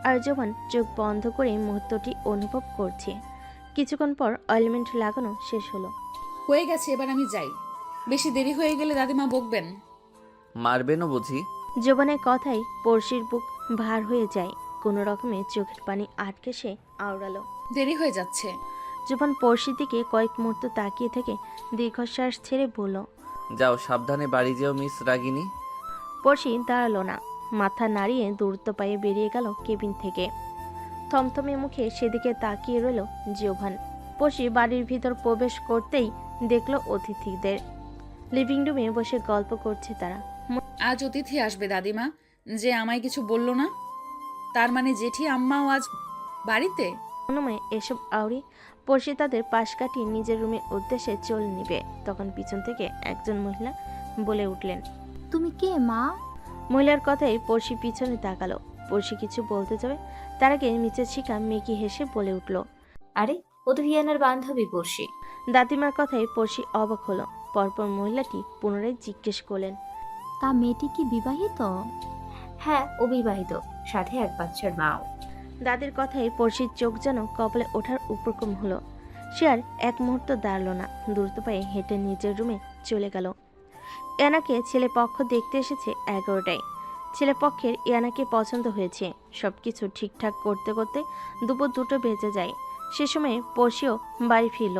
আর জোবান চোখ বন্ধ করে মুহূর্তটি অনুভব করছে। কিছুক্ষণ পর অয়েলমেন্ট লাগানো শেষ হলো। হয়ে গেছে, এবার আমি যাই। বেশি দেরি হয়ে গেলে দাদিমা বকবেন। মারবেনও বুঝি? জোবানের কথায় পড়শির বুক ভার হয়ে যায়। কোনো রকমে চোখের পানি আটকে সে আওড়ালো। দেরি হয়ে যাচ্ছে। জোবান পড়শির দিকে কয়েক মুহূর্ত তাকিয়ে থেকে দীর্ঘশ্বাস ছেড়ে বলল, যাও, সাবধানে বাড়ি যেও মিস রাগিনী। পড়শি দাঁড়ালো না, মাথা নাড়িয়ে দ্রুত পায়ে বেরিয়ে গেল কেবিন থেকে। থমথমে মুখে সেদিকে তাকিয়ে রইল জোভান। পড়শি বাড়ির ভিতর প্রবেশ করতেই দেখল অতিথিদের। লিভিং রুমে বসে গল্প করছে তারা। আজ অতিথি আসবে দাদিমা, যে আমায় কিছু বলল না। তার মানে জেঠি আম্মাও আজ বাড়িতে? মনোময় এসব আউড়ি পড়শি তাদের পাশ কাটিয়ে নিজের রুমের উদ্দেশ্যে চলে নিবে। তখন পিছন থেকে একজন মহিলা বলে উঠলেন, তুমি কে মা? মহিলার কথায় পড়শি পিছনে তাকালো। পড়শি কিছু বলতে যাবে, তার আগে নিচের শিখা মেকি হেসে বলে উঠল, আরে ও তো হিয়ানার বান্ধবী পড়শি। দাদিমার কথায় পড়শি অবাক হলো। পরপর মহিলাটি পুনরায় জিজ্ঞেস করলেন, তা মেয়েটি কি বিবাহিত? হ্যাঁ, অবিবাহিত, সাথে এক বাচ্চার মাও। দাদির কথায় পড়শির চোখ যেন কপালে ওঠার উপক্রম হলো। সে আর এক মুহূর্ত দাঁড়ালো না, দ্রুত পায়ে হেঁটে নিজের রুমে চলে গেল। ইয়ানাকে ছেলে পক্ষ দেখতে এসেছে 11টায়। ছেলে পক্ষের ইয়ানাকে পছন্দ হয়েছে। সবকিছু ঠিকঠাক করতে করতে দুপুর 2টো বেজে যায়। সে সময়ে পড়শিও বাড়ি ফিরল।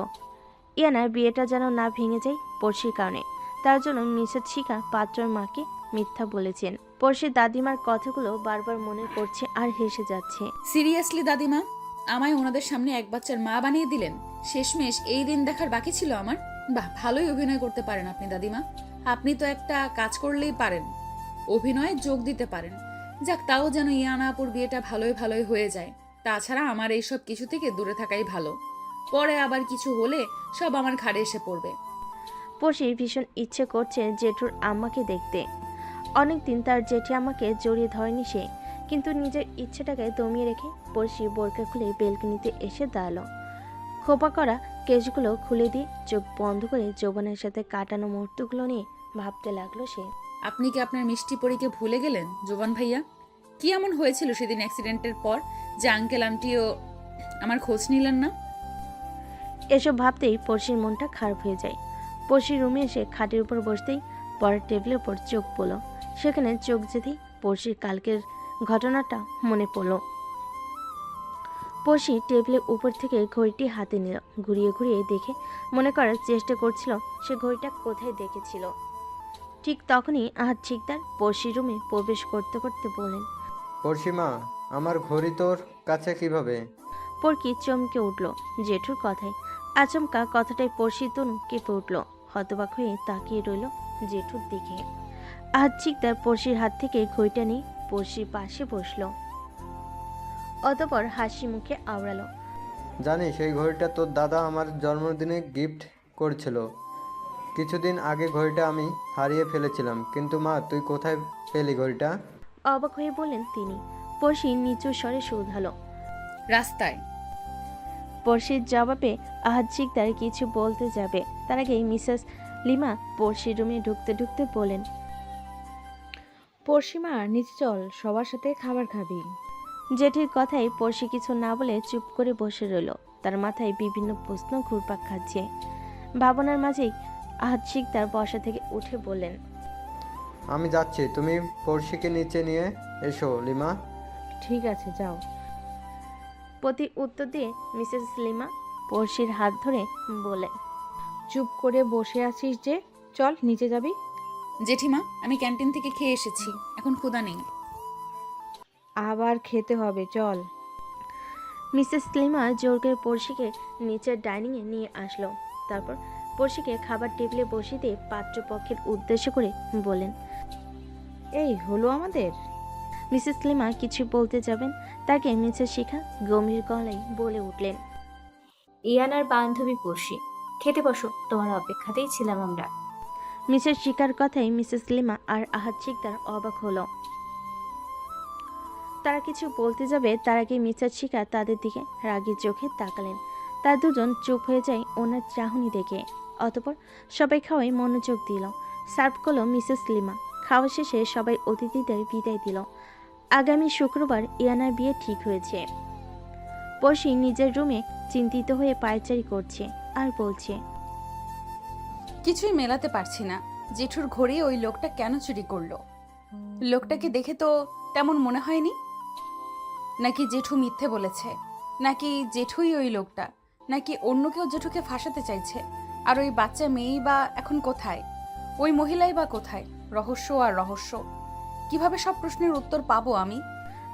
ইয়ানার বিয়েটা যেন না ভেঙে যায় পড়শির কারণে। তার জন্য মিসেস শিখা পাত্রর মাকে মিথ্যা বলেছেন। পড়শির দাদিমার কথাগুলো বারবার মনে করছে আর হেসে যাচ্ছে। সিরিয়াসলি দাদিমা, আমায় ওনাদের সামনে এক বাচ্চার মা বানিয়ে দিলেন। শেষমেশ এই দিন দেখার বাকি ছিল আমার। বাহ, ভালোই অভিনয় করতে পারেন আপনি দাদিমা। আপনি তো একটা কাজ করলেই পারেন, অভিনয়ে যোগ দিতে পারেন। যাক, তাও যেন ইয়ানা আপুর বিয়েটা ভালোই হয়ে যায়। তাছাড়া আমার এইসব কিছু থেকে দূরে থাকাই ভালো। পরে আবার কিছু হলে সব আমার ঘাড়ে এসে পড়বে। পড়শি ভীষণ ইচ্ছে করছে জেঠুর আম্মাকে দেখতে। অনেকদিন তার জেঠি আম্মাকে জড়িয়ে ধরেনি সে, কিন্তু নিজের ইচ্ছেটাকে দমিয়ে রেখে পড়শি বোরকা খুলে বেলকনিতে এসে দাঁড়ালো। খোপা করা কেশগুলো খুলে দিয়ে চোখ বন্ধ করে যৌবনের সাথে কাটানো মুহূর্তগুলো নিয়ে ভাবতে লাগলো সে। আপনি কি আপনার মিষ্টি পরীকে ভুলে গেলেন জোবান ভাইয়া? কি এমন হয়েছিল সেদিন অ্যাক্সিডেন্টের পর যে আঙ্কেল আন্টিও আমার খোঁজ নিলেন না? এসব ভাবতেই পড়শির মনটা খারাপ হয়ে যায়। পড়শির রুমে এসে খাটের উপর বসতেই পরের টেবিলের উপর চোখ পড়ল। সেখানে চোখ যেতেই পড়শির কালকের ঘটনাটা মনে পড়ল। পড়শি টেবিলের উপর থেকে ঘড়িটি হাতে নিল। ঘুরিয়ে ঘুরিয়ে দেখে মনে করার চেষ্টা করছিল সে ঘড়িটা কোথায় দেখেছিল। ঠিক তখনই আহাত শিকদার পড়শির রুমে প্রবেশ করতে করতে বলেন, পড়শিমা, আমার ঘড়ি তোর কাছে কিভাবে? পড়কি চমকে উঠল জেঠুর কথায়। আচমকা কথাটাই পড়শি তনু কেঁপে উঠল। হতবাক হয়ে তাকিয়ে রইল জেঠুর দিকে। আহাত শিকদার পড়শির হাত থেকে ঘড়িটা নিয়ে পড়শির পাশে বসলো। অতপর হাসি মুখে আওড়ালো, জানিস সেই ঘড়িটা তোর দাদা আমার জন্মদিনে গিফট করেছিল। কিছুদিন আগে ঘড়িটা আমি হারিয়ে ফেলেছিলাম, কিন্তু মা তুই কোথায় পেলি ঘড়িটা? অবাক হয়ে বললেন তিনি। পড়শি নিচু স্বরে শুধালো, রাস্তায়। পড়শির জবাবে আহাত শিকদার কিছু বলতে যাবে, তার আগেই মিসেস লিমা পড়শির রুমে ঢুকতে ঢুকতে বলেন, পড়শিমা নিচে চল, সবার সাথে খাবার খাবি। জেঠির কথায় পড়শি কিছু না বলে চুপ করে বসে রইল। তার মাথায় বিভিন্ন প্রশ্ন ঘুরপাক খাচ্ছে। ভাবনার মাঝেই আহাত শিকদার বসা থেকে উঠে বললেন, আমি যাচ্ছি, তুমি পড়শিকে নিচে নিয়ে এসো লিমা। ঠিক আছে, যাও। প্রতি উত্তর দিয়ে মিসেস লিমা পড়শির হাত ধরে বলেন, চুপ করে বসে আছিস যে, চল নিচে যাবি। জেঠিমা, আমি ক্যান্টিন থেকে খেয়ে এসেছি, এখন ক্ষুধা নেই। আবার খেতে হবে, চল। মিসেস লিমা জোর করে পড়শিকে নিচের ডাইনিংয়ে নিয়ে আসলো। তারপর পড়শিকে খাবার টেবিলে বসিয়ে দিয়ে পাত্রপক্ষের উদ্দেশ্য করে বলেন, এই হলো আমাদের। মিসেস লিমা কিছু বলতে যাবেন, তাকে মিসেস শিখা গম্ভীর গলায় বলে উঠলেন, ইয়ানার বান্ধবী পড়শি, খেতে বসো, তোমার অপেক্ষাতেই ছিলাম আমরা। মিসেস শিখার কথায় মিসেস লিমা আর আহাদ শিকদার অবাক হলো। তারা কিছু বলতে যাবে তার আগে মিসেস শিখা তাদের দিকে রাগী চোখে তাকালেন। তার দুজন চুপ হয়ে যায় ওনার চাহনি দেখে। অতঃপর সবাই খাওয়ায় মনোযোগ দিল। সার্ভ করলো মিসেস লিমা। খাওয়া শেষে সবাই অতিথিদের বিদায় দিল। আগামী শুক্রবার ইয়ানার বিয়ে ঠিক হয়েছে। পড়শি নিজের রুমে চিন্তিত হয়ে পায়চারি করছে আর বলছে, কিছুই মেলাতে পারছি না। জেঠুর ঘড়ি ওই লোকটা কেন চুরি করলো? লোকটাকে দেখে তো তেমন মনে হয়নি। নাকি জেঠু মিথ্যে বলেছে, নাকি জেঠুই ওই লোকটা, নাকি অন্য কেউ জেঠুকে ফাঁসাতে চাইছে? আর ওই বাচ্চা মেয়েই বা এখন কোথায়? ওই মহিলাই বা কোথায়? রহস্য আর রহস্য। কিভাবে সব প্রশ্নের উত্তর পাবো আমি?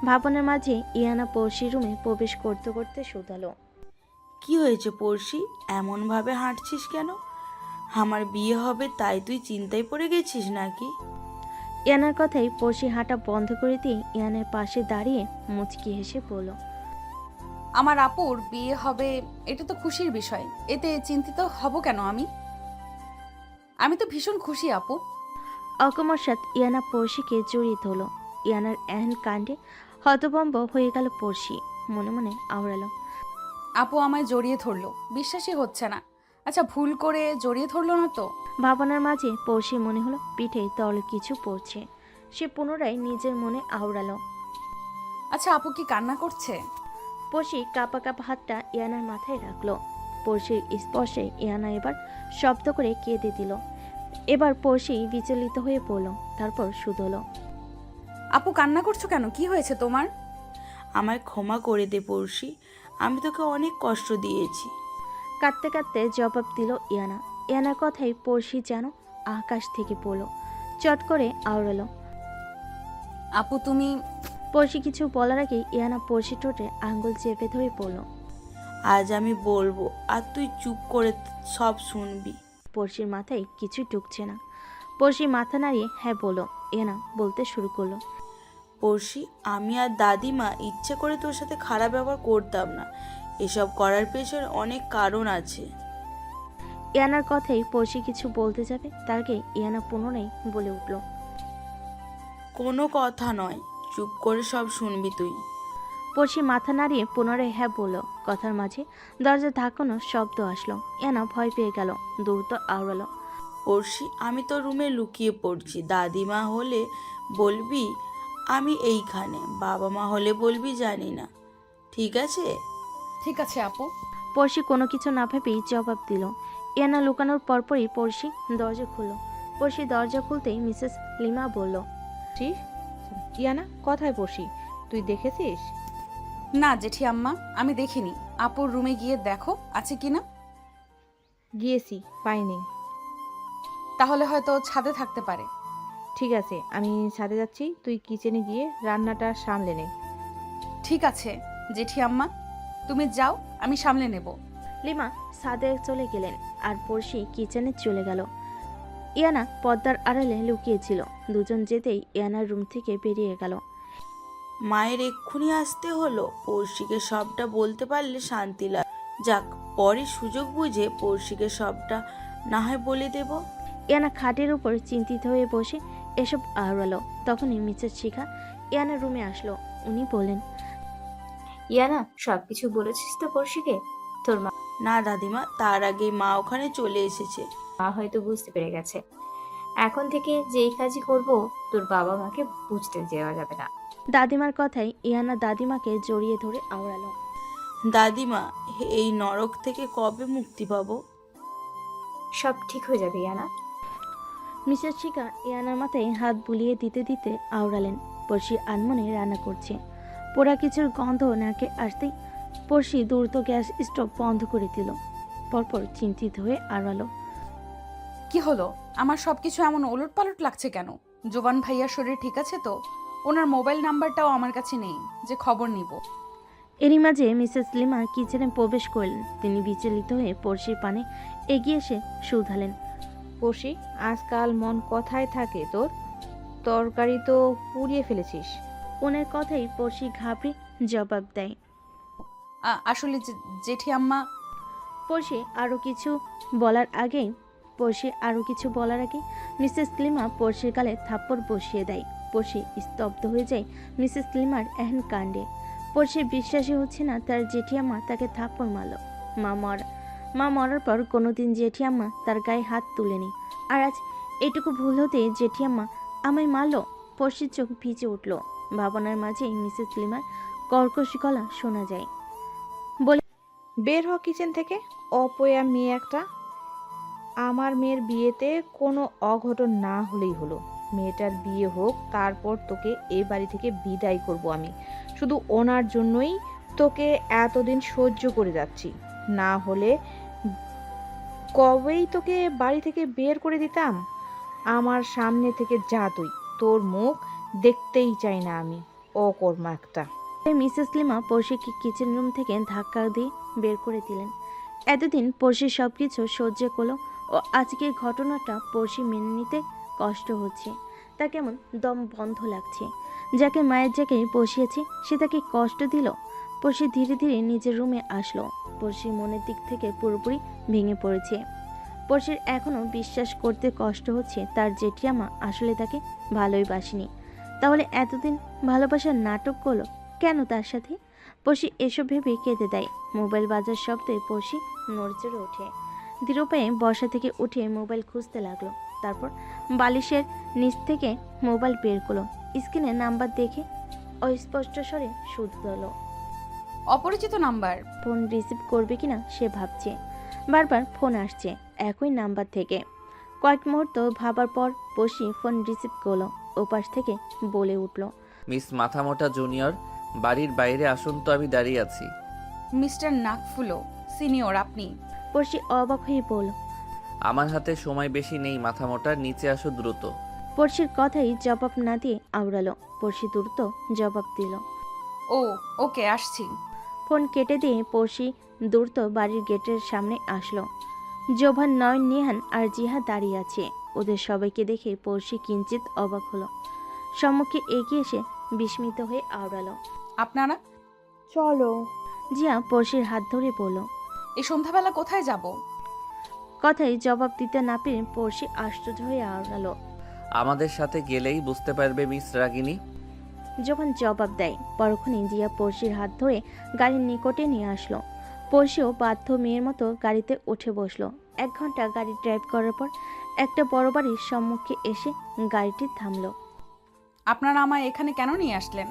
ভাবনার মাঝে ইয়ানা পড়শির রুমে প্রবেশ করতে করতে শুধালো, কি হয়েছে পড়শি, এমনভাবে হাঁটছিস কেন? আমার বিয়ে হবে তাই তুই চিন্তায় পড়ে গেছিস নাকি? ইয়ানার কথাই পড়শি হাঁটা বন্ধ করে দিয়ে ইয়ানের পাশে দাঁড়িয়ে মুচকি হেসে বলল, আমার আপুর বিয়ে হবে, এটা তো খুশির বিষয়। এতে চিন্তিত হব কেন আমি? আমি তো ভীষণ খুশি আপু। অকস্মাৎ ইয়ানা পড়শিকে জড়িয়ে ধরল। ইয়ানার এহেন কাণ্ডে হতভম্ব হয়ে গেল পড়শি। মনে মনে আওড়ালো, আপু আমায় জড়িয়ে ধরলো, বিশ্বাসই হচ্ছে না। আচ্ছা, ভুল করে জড়িয়ে ধরলো না তো? ভাবনার মাঝে পড়শি মনে হলো পিঠে তরল কিছু পড়ছে। সে পুনরায় নিজের মনে আওড়ালো, আচ্ছা, আপু কি কান্না করছে? পড়শি কাপা কাপা হাতটা ইয়ানার মাথায় রাখলো। পড়শির স্পর্শে ইয়ানা এবার শব্দ করে কেঁদে দিল। এবার পড়শি বিচলিত হয়ে পড়ল। তারপর শুধলো, আপু কান্না করছো কেন? কি হয়েছে তোমার? আমায় ক্ষমা করে দে পড়শি, আমি তোকে অনেক কষ্ট দিয়েছি। কাঁদতে কাঁদতে জবাব দিল ইয়ানা। ইয়ানার কথাই পড়শি যেন আকাশ থেকে পড়ল। চট করে আওড়ালো, আপু তুমি। পড়শি কিছু বলার আগে ইয়ানা পড়শি ঠোঁটে আঙ্গুল চেপে ধরে পড়ল, আজ আমি বলবো আর তুই চুপ করে সব শুনবি। পড়শির মাথায় কিছু ঢুকছে না। পড়শি মাথা নাড়িয়ে হ্যাঁ বলল। ইয়ানা বলতে শুরু করলো, পড়শি, আমি আর দাদিমা ইচ্ছে করে তোর সাথে খারাপ ব্যবহার করতাম না। এসব করার পেছনে অনেক কারণ আছে। ইয়ানার কথাই পড়শি কিছু বলতে যাবে তার আগে ইয়ানা পুনরায় বলে উঠল, কোনো কথা নয়, চুপ করে সব শুনবি তুই। পড়শি মাথা নাড়িয়ে পুনরায় হ্যাঁ বলল। কথার মাঝে দরজা ধাক্কানোর শব্দ আসলো। ইয়ানা ভয় পেয়ে গেল, দ্রুত আওড়ালো, পড়শি, আমি তো রুমে লুকিয়ে পড়ছি। দাদিমা হলে বলবি আমি এইখানে, বাবা মা হলে বলবি জানি না, ঠিক আছে? ঠিক আছে আপু। পড়শি কোনো কিছু না ভেবেই জবাব দিল। ইয়ানা লুকানোর পরপরই পড়শি দরজা খুলল। পড়শি দরজা খুলতেই মিসেস লিমা বলল, ইয়ানা, কোথায় পড়শি? তুই দেখেছিস? না জেঠি আম্মা, আমি দেখিনি। আপুর রুমে গিয়ে দেখো আছে কিনা। গিয়েছি, পাইনি। তাহলে হয়তো ছাদে থাকতে পারে। ঠিক আছে, আমি ছাদে যাচ্ছি, তুই কিচেনে গিয়ে রান্নাটা সামলে নে। ঠিক আছে জেঠি আম্মা, তুমি যাও, আমি সামলে নেব। লিমা ছাদে চলে গেলেন আর পড়শি কিচেনে চলে গেল। ইয়ানা পর্দার আড়ালে লুকিয়েছিল। দুজন যেতেই ইয়ানার রুম থেকে বেরিয়ে গেল। মায়ের এক্ষুনি আসতে হলো। পড়শিকে সবটা বলতে পারলে শান্তি লাগ। যাক, পরে সুযোগ বুঝে পড়শিকে সবটা না হয় বলে দেব। ইয়ানা খাটের উপর চিন্তিত হয়ে বসে এসব আওড়ালো। তখনই মিসেস শিখা ইয়ানার রুমে আসলো। উনি বলেন, ইয়ানা, সবকিছু বলেছিস তো পড়শিকে? তোর না দাদিমা, তার আগেই মা ওখানে চলে এসেছে। মা হয়তো বুঝতে পেরে গেছে। এখন থেকে যেই কাজই করব তোর বাবা মাকে বুঝতে দেওয়া যাবে না। দাদিমার কথাই ইয়ানা দাদিমাকে জড়িয়ে ধরে আওড়ালো, দাদিমা, এই নরক থেকে কবে মুক্তি পাবো? সব ঠিক হয়ে যাবে ইয়ানা। মিসেস শিখা ইয়ানার মাথায় হাত বুলিয়ে দিতে দিতে আওড়ালেন, পড়শি আনমনে রান্না করছে। পোড়া কিছুর গন্ধ নাকে আসতেই পড়শি দ্রুত গ্যাস স্টোভ বন্ধ করে দিল। পরপর চিন্তিত হয়ে আওড়ালো, কি হলো? আমার সবকিছু এমন ওলট পালট লাগছে কেন? জোবান ভাইয়ার শরীর ঠিক আছে তো? ওনার মোবাইল নাম্বারটাও আমার কাছে নেই যে খবর নিব। এরই মাঝে মিসেস লিমা কিচেনে প্রবেশ করলেন। তিনি বিচলিত হয়ে পড়শির পানে এগিয়ে এসে শুধালেন। পড়শি, আজকাল মন কথায় থাকে তোর? তরকারি তো পুড়িয়ে ফেলেছিস। ওনার কথাই পড়শি ঘাবড়ে জবাব দেয়। আসলে জেঠি আম্মা। পড়শি আরও কিছু বলার আগেই মিসেস লিমা পড়শির গালে থাপ্পড় বসিয়ে দেয়। পড়শি স্তব্ধ হয়ে যায় মিসেস লিমার এহেন কাণ্ডে। পড়শির বিশ্বাসই হচ্ছে না তার জেঠিয়াম্মা তাকে থাপ্পড় মারল। মা মরার পর কোনোদিন জেঠিয়াম্মা তার গায়ে হাত তুলেনি, আর আজ এটুকু ভুল হতে জেঠিয়াম্মা আমায় মারল। পড়শির চোখ ভিজে উঠল। ভাবনার মাঝেই মিসেস লিমার কর্কশ গলা শোনা যায়। বের হ কিচেন থেকে, অপয়া মেয়ে একটা। আমার মেয়ের বিয়েতে কোনো অঘটন না হলেই হলো। মেয়েটার বিয়ে হোক, তারপর তোকে এই বাড়ি থেকে বিদায় করব আমি। শুধু ওনার জন্যই তোকে এতদিন সহ্য করে যাচ্ছি, না হলে কবেই তোকে বাড়ি থেকে বের করে দিতাম। আমার সামনে থেকে যা তুই, তোর মুখ দেখতেই চাই না আমি, অকর্মা একটা। মিসেস লিমা পড়শিকে কিচেন রুম থেকে ধাক্কা দিয়ে বের করে দিলেন। এতদিন পড়শি সব কিছু সহ্য করলো, ও আজকের ঘটনাটা পড়শি মেনে নিতে কষ্ট হচ্ছে। তা কেমন দম বন্ধ লাগছে। যাকে মায়ের জায়গায় বসিয়েছে সে তাকে কষ্ট দিল। পড়শি ধীরে ধীরে নিজের রুমে আসলো। পড়শির মনের দিক থেকে পুরোপুরি ভেঙে পড়েছে। পড়শির এখনও বিশ্বাস করতে কষ্ট হচ্ছে তার জেঠিয়ামা আসলে তাকে ভালোই বাসেনি। তাহলে এতদিন ভালোবাসার নাটক করলো কেন তার সাথে? পড়শি এসব ভেবে কেঁদে দেয়। মোবাইল বাজার শব্দে পড়শি নড়চড়ে ওঠে। ধীর পায়ে বসা থেকে উঠে মোবাইল খুঁজতে লাগলো। তারপর বালিশের নিচ থেকে মোবাইল বের করলো। স্ক্রিনে নাম্বার দেখে অস্পষ্ট স্বরে শুধালো। অপরিচিত নাম্বার। ফোন রিসিভ করবে কিনা সে ভাবছে। বারবার ফোন আসছে একই নাম্বার থেকে। কয়েক মুহূর্ত ভাবার পর পড়শি ফোন রিসিভ করলো। ওপাশ থেকে বলে উঠল। মিস মাথামোটা জুনিয়র, বাড়ির বাইরে আসুন তো, আমি দাঁড়িয়ে আছি। মিস্টার নাকফুলো সিনিয়র আপনি? পড়শি অবাক হয়ে বলল। আমার হাতে সময় বেশি নেই মাথামোটা, নিচে আসো দ্রুত। পড়শির কথাই জবাব না দিয়ে আওড়ালো। পড়শি দ্রুত জবাব দিল। ওকে আসছি। ফোন কেটে দিয়ে পড়শি দ্রুত বাড়ির গেটের সামনে আসলো। জোভান, নয়ন, নিহান আর জিহা দাঁড়িয়ে আছে। ওদের সবাইকে দেখে পড়শি কিঞ্চিত অবাক হলো। সম্মুখে এগিয়ে এসে বিস্মিত হয়ে আওড়ালো। আপনারা? চলো। জিয়া পড়শির হাত ধরে বলল। এই সন্ধ্যাবেলা কোথায় যাব? কথাই জবাব দিতে না পেরে পড়শি আশ্চর্য হয়ে আওড়ালো। আমাদের সাথে গেলেই বুঝতে পারবে মিস রাগিনী। যখন জবাব দেয় পরক্ষণে জিয়া পড়শির হাত ধরে গাড়ির নিকটে নিয়ে আসলো। পড়শিও বাধ্য মেয়ের মতো গাড়িতে উঠে বসলো। 1 ঘন্টা গাড়ি ড্রাইভ করার পর একটা বড় বাড়ির সম্মুখে এসে গাড়িটি থামলো। আপনারা আমায় এখানে কেন নিয়ে আসলেন?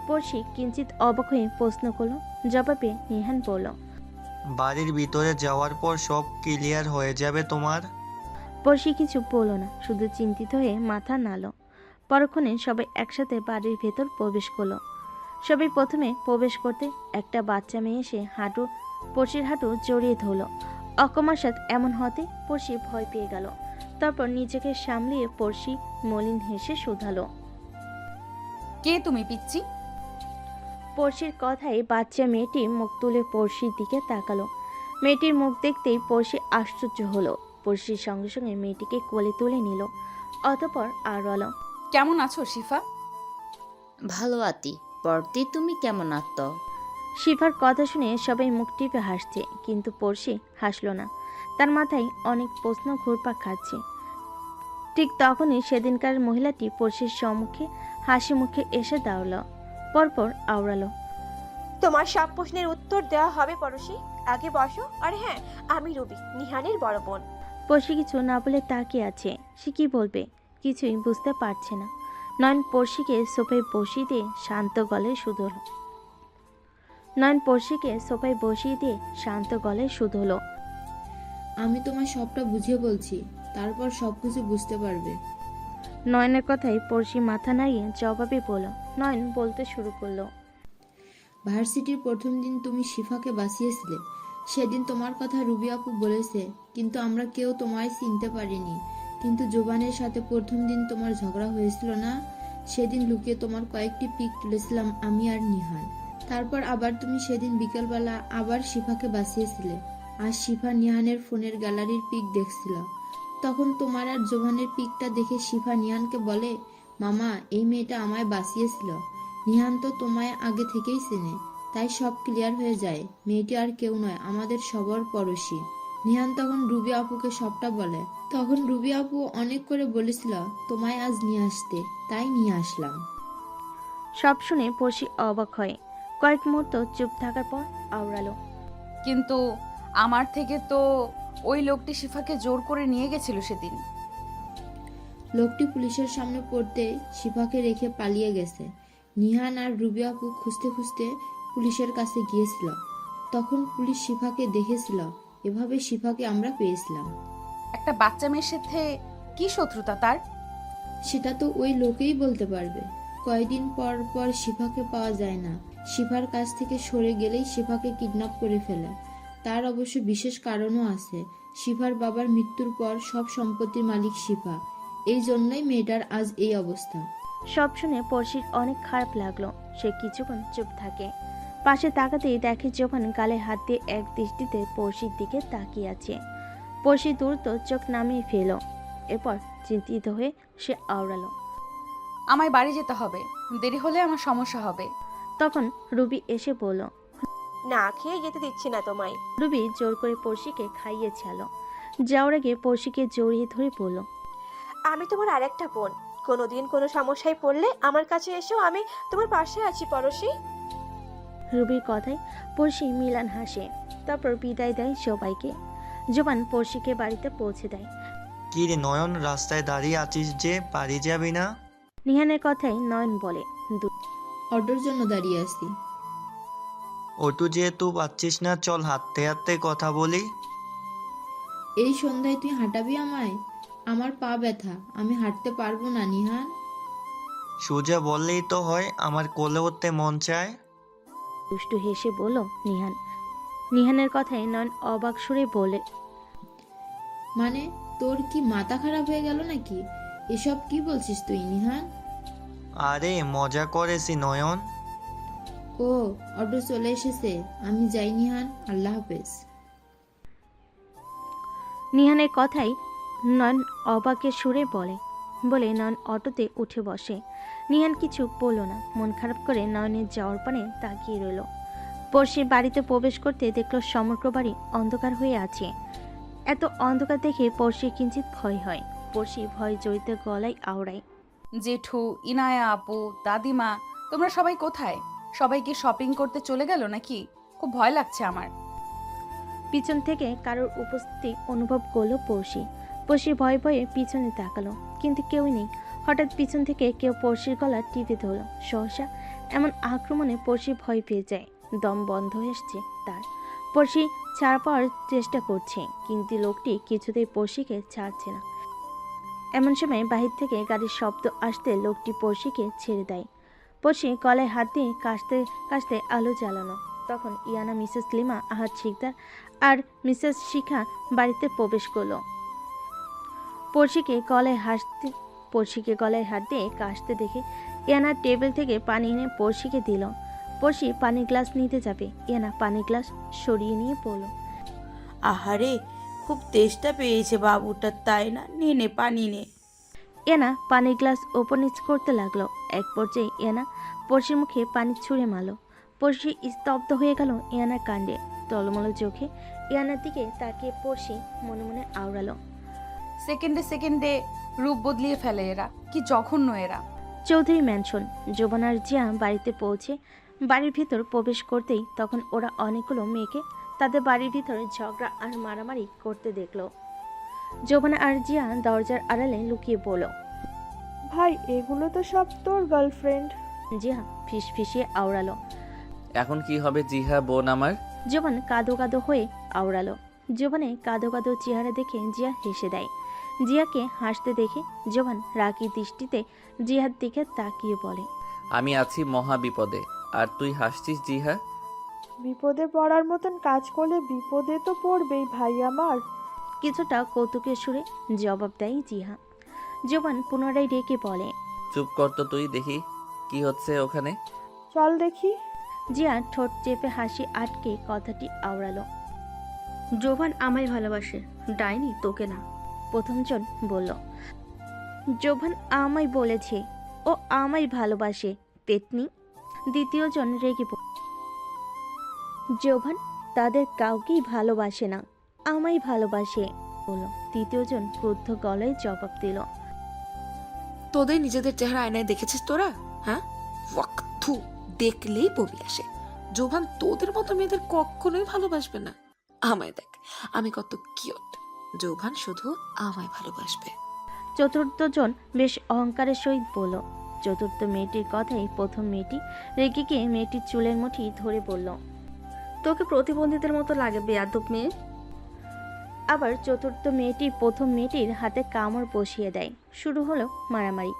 পড়শি কিঞ্চিত অবাক হয়ে প্রশ্ন করলো। জবাবে নিহান বলল। বাড়ির ভিতরে যাওয়ার পর সব ক্লিয়ার হয়ে যাবে তোমার। পড়শি কিছু বলল না, শুধু চিন্তিত হয়ে মাথা নাড়ল। পরক্ষণে সবাই একসাথে বাড়ির ভেতর প্রবেশ করলো। সবাই প্রথমে প্রবেশ করতে একটা বাচ্চা মেয়ে এসে পড়শির হাঁটু জড়িয়ে ধরল। অকমাসাত এমন হতে পড়শি ভয় পেয়ে গেল। তারপর নিজেকে সামলিয়ে পড়শি মলিন হেসে শুধালো। কে তুমি পিচ্চি? পড়শির কথায় বাচ্চা মেয়েটি মুখ তুলে পড়শির দিকে তাকালো। মেয়েটির মুখ দেখতেই পড়শি আশ্চর্য হলো। পড়শির সঙ্গে সঙ্গে মেয়েটিকে কোলে তুলে নিল। অতঃপর আর বলো। কেমন আছো শিফা? ভালো আতি। পরতি তুমি কেমন আত্ম? শিফার কথা শুনে সবাই মুখ টিপে হাসছে, কিন্তু পড়শি হাসল না। তার মাথায় অনেক প্রশ্ন ঘুরপাক খাচ্ছে। ঠিক তখনই সেদিনকার মহিলাটি পড়শির সম্মুখে হাসি মুখে এসে দাঁড়ালো। পরপর আওড়ালো। তোমার সব প্রশ্নের উত্তর দেওয়া হবে পড়শি, আগে বসো। আর হ্যাঁ, আমি রুবি, নিহানের বড় বোন। পড়শি কিছু না বলে তাকিয়ে আছে। সে কি বলবে কিছুই বুঝতে পারছে না। নয়ন পড়শিকে সোফায় বসিয়ে দিয়ে শান্ত গলায় শুধোলো। আমি তোমায় সবটা বুঝিয়ে বলছি, তারপর সবকিছু বুঝতে পারবে। নয়নের কথায় পড়শি মাথা নাড়িয়ে জবাবে বলল। নয়ন বলতে শুরু করলো। ভার্সিটির প্রথম দিন তুমি শিফাকে বাঁচিয়েছিলে। সেদিন তোমার কথা রুবি আপু বলেছে, কিন্তু আমরা কেউ তোমায় চিনতে পারিনি। কিন্তু জোবানের সাথে প্রথম দিন তোমার ঝগড়া হয়েছিল না, সেদিন লুকিয়ে তোমার কয়েকটি পিক তুলেছিলাম আমি আর নিহান। তারপর আবার তুমি সেদিন বিকেলবেলা আবার শিফাকে বাঁচিয়েছিলে। আর শিফা নিহানের ফোনের গ্যালারির পিক দেখছিল। তখন তোমার আর জোহানের পিকটা দেখে শিফা নিহানকে বলে, মামা এই মেয়েটা আমায় বাঁচিয়েছিল। নিহান তো তোমায় আগে থেকেই চেনে, তাই সব ক্লিয়ার হয়ে যায়। মেয়েটি আর কেউ নয়, আমাদের সবার পড়োশি। নিহান তখন রুবি আপুকে সবটা বলে। তখন রুবি আপু অনেক করে বলেছিল তোমায় আজ নিয়ে আসতে, তাই নিয়ে আসলাম। সব শুনে পড়শি অবাক হয়। কয়েক মুহূর্ত চুপ থাকার পর আওড়ালো, কিন্তু আমার থেকে তো ওই লোকটি শিফাকে জোর করে নিয়ে গেছিল সেদিন। লোকটি পুলিশের সামনে পড়তে শিফাকে রেখে পালিয়ে গেছে। নিহান আর রুবি আপু খুঁজতে খুঁজতে পুলিশের কাছে গিয়েছিল। তখন পুলিশ শিফাকে দেখেছিল। এভাবে শিফাকে আমরা পেয়েছিলাম। একটা বাচ্চা মেয়ের সাথে কি শত্রুতা তার? সেটা তো ওই লোকেই বলতে পারবে। কয়দিন পর পর শিফাকে পাওয়া যায় না। শিফার কাছ থেকে সরে গেলেই শিফাকে কিডন্যাপ করে ফেলে। তার অবশ্য বিশেষ কারণও আছে। শিফার বাবার মৃত্যুর পর সব সম্পত্তির মালিক শিফা। এই জন্যই মেয়েটার আজ এই অবস্থা। সব শুনে পড়শির অনেক খারাপ লাগলো। সে কিছুক্ষণ চুপ থাকে। পাশে তাকাতেই দেখে জোবান গালে হাত দিয়ে এক দৃষ্টিতে পড়শির দিকে তাকিয়ে আছে। পড়শি দ্রুত চোখ নামিয়ে ফেল। এরপর চিন্তিত হয়ে সে আওড়ালো, আমায় বাড়ি যেতে হবে, দেরি হলে আমার সমস্যা হবে। তখন রুবি এসে বলল, না খেয়ে যেতে দিচ্ছি না তোমায়। রুবি জোর করে পড়শিকে খাইয়েছিল। যাওয়ার আগে পড়শিকে জড়িয়ে ধরে বলল, আমি তোমার আরেকটা বোন। কোনোদিন কোনো সমস্যায় পড়লে আমার কাছে এসো, আমি তোমার পাশে আছি পড়শি। রুবির কথায় পড়শি মিলান হাসে। তারপর বিদায় দেয় সবাইকে। জোবান পড়শিকে বাড়িতে পৌঁছে দেয়। কি রে নয়ন, রাস্তায় দাঁড়িয়ে আছিস যে, বাড়ি যাবি না? নিহানের কথাই নয়ন বলে, অটোর জন্য দাঁড়িয়ে আছি। ওটু যেহেতু পাচ্ছিস না, চল হাঁটতে হাঁটতে কথা বলি। এই সন্ধ্যায় তুই হাঁটাবি আমায়? আমার পা ব্যথা, আমি হাঁটতে পারবো না নিহান। সোজা বললেই তো হয়, আমার কোলে উঠতে মন চায়। দুষ্টু হেসে বলল নিহান। নিহানের কথায় নয়ন অবাক সুরে বলে, মানে তোর কি মাথা খারাপ হয়ে গেল নাকি? এসব কি বলছিস তুই নিহান? আরে মজা করেছি নয়ন। ও, অটো চলে এসেছে, আমি যাই নিহান, আল্লাহ হাফেজ। নিহানের কথাই নয়ন অবাকের সুরে বলে নয়ন অটোতে উঠে বসে। নিহান কিছু বলল না। মন খারাপ করে নয়নের যাওয়ার পানে তাকিয়ে রইল। পড়শির বাড়িতে প্রবেশ করতে দেখল সমগ্র বাড়ি অন্ধকার হয়ে আছে। এত অন্ধকার দেখে পড়শির কিঞ্চিত ভয় হয়। পড়শি ভয় জড়িত গলায় আওড়ায়, জেঠু, ইনায়া আপু, দাদিমা, তোমরা সবাই কোথায়? সবাই কি শপিং করতে চলে গেল নাকি? খুব ভয় লাগছে আমার। পিছন থেকে কারোর উপস্থিতি অনুভব করলো পড়শি। পড়শি ভয়ে ভয়ে পিছনে তাকালো, কিন্তু কেউই নেই। হঠাৎ পিছন থেকে কেউ পড়শির গলা টিপে ধরল। সহসা এমন আক্রমণে পড়শি ভয় পেয়ে যায়। দম বন্ধ হয়ে এসছে তার। পড়শি ছাড় পাওয়ার চেষ্টা করছে, কিন্তু লোকটি কিছুতেই পড়শিকে ছাড়ছে না। এমন সময় বাহির থেকে গাড়ির শব্দ আসতে লোকটি পড়শিকে ছেড়ে দেয়। পড়শি গলায় হাত দিয়ে কাশতে কাশতে আলো জ্বালানো। তখন ইয়ানা, মিসেস লিমা, আহাদ শিকদার আর মিসেস শিখা বাড়িতে প্রবেশ করলো। পড়শিকে গলায় হাত দিয়ে কাশতে দেখে ইয়ানা টেবিল থেকে পানি এনে পড়শিকে দিল। পড়শি পানির গ্লাস নিতে যাবে, ইয়ানা পানির গ্লাস সরিয়ে নিয়ে পড়ল, আহারে খুব তেষ্টা পেয়েছে বাবুটার, তাই না? নে নে পানি নে। ইয়ানা পানির গ্লাস ওপর নিচ করতে লাগলো। এক পর্যায়ে ইয়ানা পড়শির মুখে পানি ছুঁড়ে মারল। পড়শি স্তব্ধ হয়ে গেল ইয়ানার কাণ্ডে। টলমল চোখে ইয়ানার দিকে তাকিয়ে পড়শি মনে মনে আওড়ালো, সেকেন্ডে সেকেন্ডে রূপ বদলিয়ে ফেলে এরা, কি জঘন্য এরা। চৌধুরী ম্যানশন। জোবান আর জিয়া বাড়িতে পৌঁছে বাড়ির ভিতর প্রবেশ করতেই তখন ওরা অনেকগুলো মেয়েকে তাদের বাড়ির ভিতরে ঝগড়া আর মারামারি করতে দেখলো। জোবান আর জিয়া দরজার আড়ালে লুকিয়ে বলল, ভাই এগুলো তো সব তোর গার্লফ্রেন্ড। জিয়া ফিস ফিসিয়ে আওড়ালো, এখন কি হবে জিহা বোন আমার? জোবান কাঁদো কাঁদো হয়ে আওড়ালো। জোবানে কাঁদো কাঁদো চেহারা দেখে জিয়া হেসে দেয়। জিয়াকে হাসতে দেখে জোবান রাগী দৃষ্টিতে জিয়ার দিকে তাকিয়ে বলে, আমি আছি মহা বিপদে, আর তুই হাসছিস জিহা? বিপদে পড়ার মতন কাজ করলে বিপদে তো পড়বেই ভাই আমার। কিছুটা কৌতুকের সুরে জবাব দেয় জিহা। জোবান পুনরায় ডেকে বলে, চুপ কর তো তুই, দেখি কি হচ্ছে ওখানে। চল দেখি। জিয়া ঠোঁট চেপে হাসি আটকে কথাটি আওড়ালো। জোবান আমায় ভালোবাসে, ডাইনি তোকে না। প্রথমজন বলল। জোবান আমায় বলেছে ও আমায় ভালোবাসে, পেতনি। দ্বিতীয়জন রেগে পড়ল। জোবান তাদের কাউকেই ভালোবাসে না, আমায় ভালোবাসে বলল। তৃতীয়জন ক্রুদ্ধ গলায় জবাব দিল। তোদের নিজেদের চেহারা আয়নায় দেখেছিস তোরা? হ্যাঁ, ওয়াক থু, দেখলেই বমি আসে। জোবান তোদের মতো মেয়েদের কখনোই ভালোবাসবে না। আমায় দেখ, আমি কত কিউট। জোবান শুধু আমায় ভালোবাসবে। চতুর্থজন বেশ অহংকারের সহিত বলল। চতুর্থ মেয়েটির কথাই প্রথম মেয়েটি রেগে গিয়ে মেয়েটির চুলের মুঠি ধরে বলল। তোকে প্রতিবন্ধীদের মতো লাগে বেয়াদব মেয়ে। আবার চতুর্থ মেয়েটি প্রথম মেয়েটির হাতে কামড় বসিয়ে দেয়। শুরু হলো মারামারি।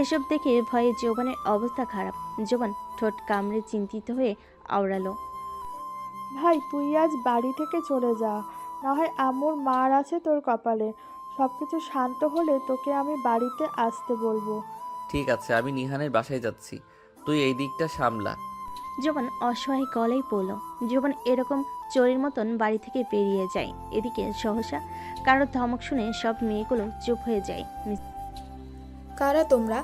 এসব দেখে ভয়ে জোবানের অবস্থা খারাপ। জোবান ঠোঁট কামড়ে চিন্তিত হয়ে আওড়ালো। ভাই তুই আজ বাড়ি থেকে চলে যা, না হয় আম্মুর মার আছে তোর কপালে। সব কিছু শান্ত হলে তোকে আমি বাড়িতে আসতে বলবো। ঠিক আছে, আমি নিহানের বাসায় যাচ্ছি, তুই এই দিকটা সামলা। জোবান অসহায় গলায় পড়ল। জোবান এরকম চোরের মতন বাড়ি থেকে বেরিয়ে যায়। এদিকে সহসা কারোর ধমক শুনে সব মেয়েগুলো চুপ হয়ে যায়। কারা তোমরা?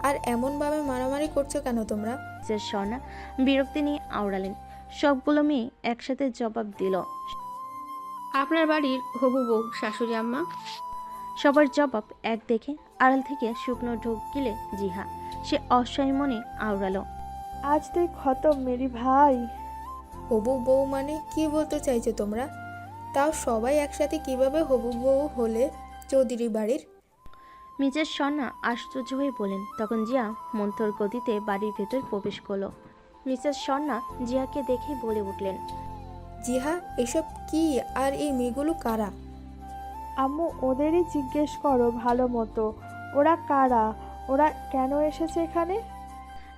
আর এমনভাবে মারামারি করছো কেন তোমরা? মিসেস স্বর্ণা বিরক্তি নিয়ে আওড়ালেন। সবগুলো মেয়ে একসাথে জবাব দিল। আপনার বাড়ির হবু বউ, শাশুড়ি আম্মা। সবার জবাব এক দেখে আড়াল থেকে শুকনো ঢোক গিলে জিহা। সে অসহায় মনে আওড়ালো। আজ তুই খতম মেরি ভাই। হবু বউ মানে কি বলতে চাইছো তোমরা? তাও সবাই একসাথে কিভাবে হবু বউ হলে চৌধুরী বাড়ির? মিসেস স্বর্ণা আশ্চর্য হয়ে বলেন। তখন জিয়া মন্থর গতিতে বাড়ির ভেতর প্রবেশ করলো। মিসেস স্বর্ণা জিয়াকে দেখে বলে উঠলেন। জিহা, এসব কি? আর এই মেয়েগুলো কারা? আম্মু ওদেরই জিজ্ঞেস করো ভালো মতো, ওরা কারা, ওরা কেন এসেছে এখানে?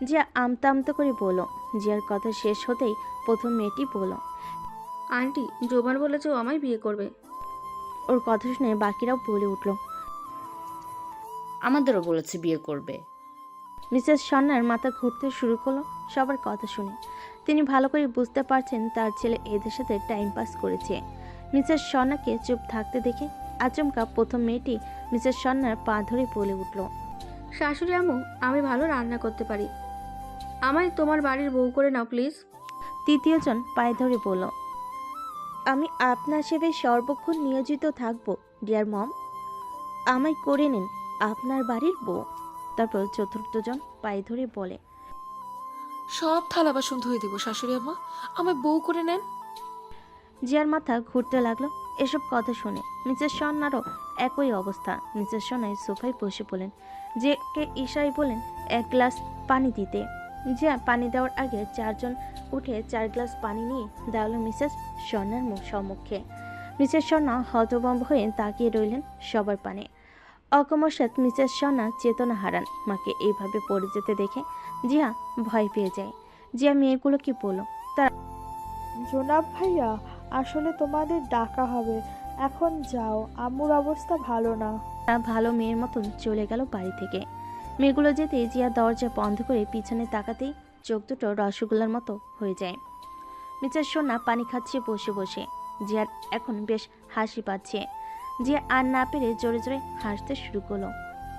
জিয়া আমতা আমতা করে বলল। জিয়ার কথা শেষ হতেই প্রথম মেয়েটি বলল। আন্টি, জোবান বলেছে ও আমায় বিয়ে করবে। ওর কথা শুনে বাকিরাও বলে উঠল। আমাদেরও বলেছে বিয়ে করবে। মিসেস স্বর্ণার মাথা ঘুরতে শুরু করলো সবার কথা শুনে। তিনি ভালো করে বুঝতে পারছেন তার ছেলে এদের সাথে টাইম পাস করেছে। মিসেস স্বর্ণাকে চুপ থাকতে দেখে আচমকা প্রথম মেয়েটি মিসেস স্বর্ণার পা ধরে বলে উঠল। শাশুড়ি আম্মু, আমি ভালো রান্না করতে পারি, আমায় তোমার বাড়ির বউ করে নাও প্লিজ। তৃতীয়জন পায়ে ধরে বলল। আমি আপনার সেবায় সর্বক্ষণ নিয়োজিত থাকব ডিয়ার মম, আমায় করে নিন আপনার বাড়ির বউ। তারপর চতুর্থজন পায়ে ধরে বলে। সব থালা বাসন ধুয়ে দেবো শাশুড়ি আম্মা, আমায় বউ করে নেন। জিয়ার মাথা ঘুরতে লাগলো এসব কথা শুনে। মিসেস স্বর্ণারও একই অবস্থা। মিসেস স্বর্ণায় সোফায় বসে বলেন। জিয়াকে ইশাই বলেন এক গ্লাস পানি দিতে। জিয়া পানি দেওয়ার আগে চারজন উঠে 4 গ্লাস পানি নিয়ে দেওয়ালো মিসেস স্বর্ণার সম্মুখে। মিসেস স্বর্ণা হতভম্ব হয়ে তাকিয়ে রইলেন সবার পানে। অকস্মাৎ মিসেস স্বর্ণা চেতনা হারান। মাকে এইভাবে পড়ে যেতে দেখে জিয়া ভয় পেয়ে যায়। জিয়া মেয়েগুলোকে বলল। তারা জোনাব ভাইয়া, আসলে তোমাদের ডাকা হবে, এখন যাও, আম্মুর অবস্থা ভালো না। ভালো মেয়ের মতন চলে গেল বাড়ি থেকে। মেয়েগুলো যেতে জিয়া দরজা বন্ধ করে পিছনে তাকাতেই চোখ দুটো রসগোল্লার মতো হয়ে যায়। মিসেস সোনা পানি খাচ্ছে বসে বসে। জিয়ার এখন বেশ হাসি পাচ্ছে। জিয়া আর না পেরে জোরে জোরে হাসতে শুরু করলো।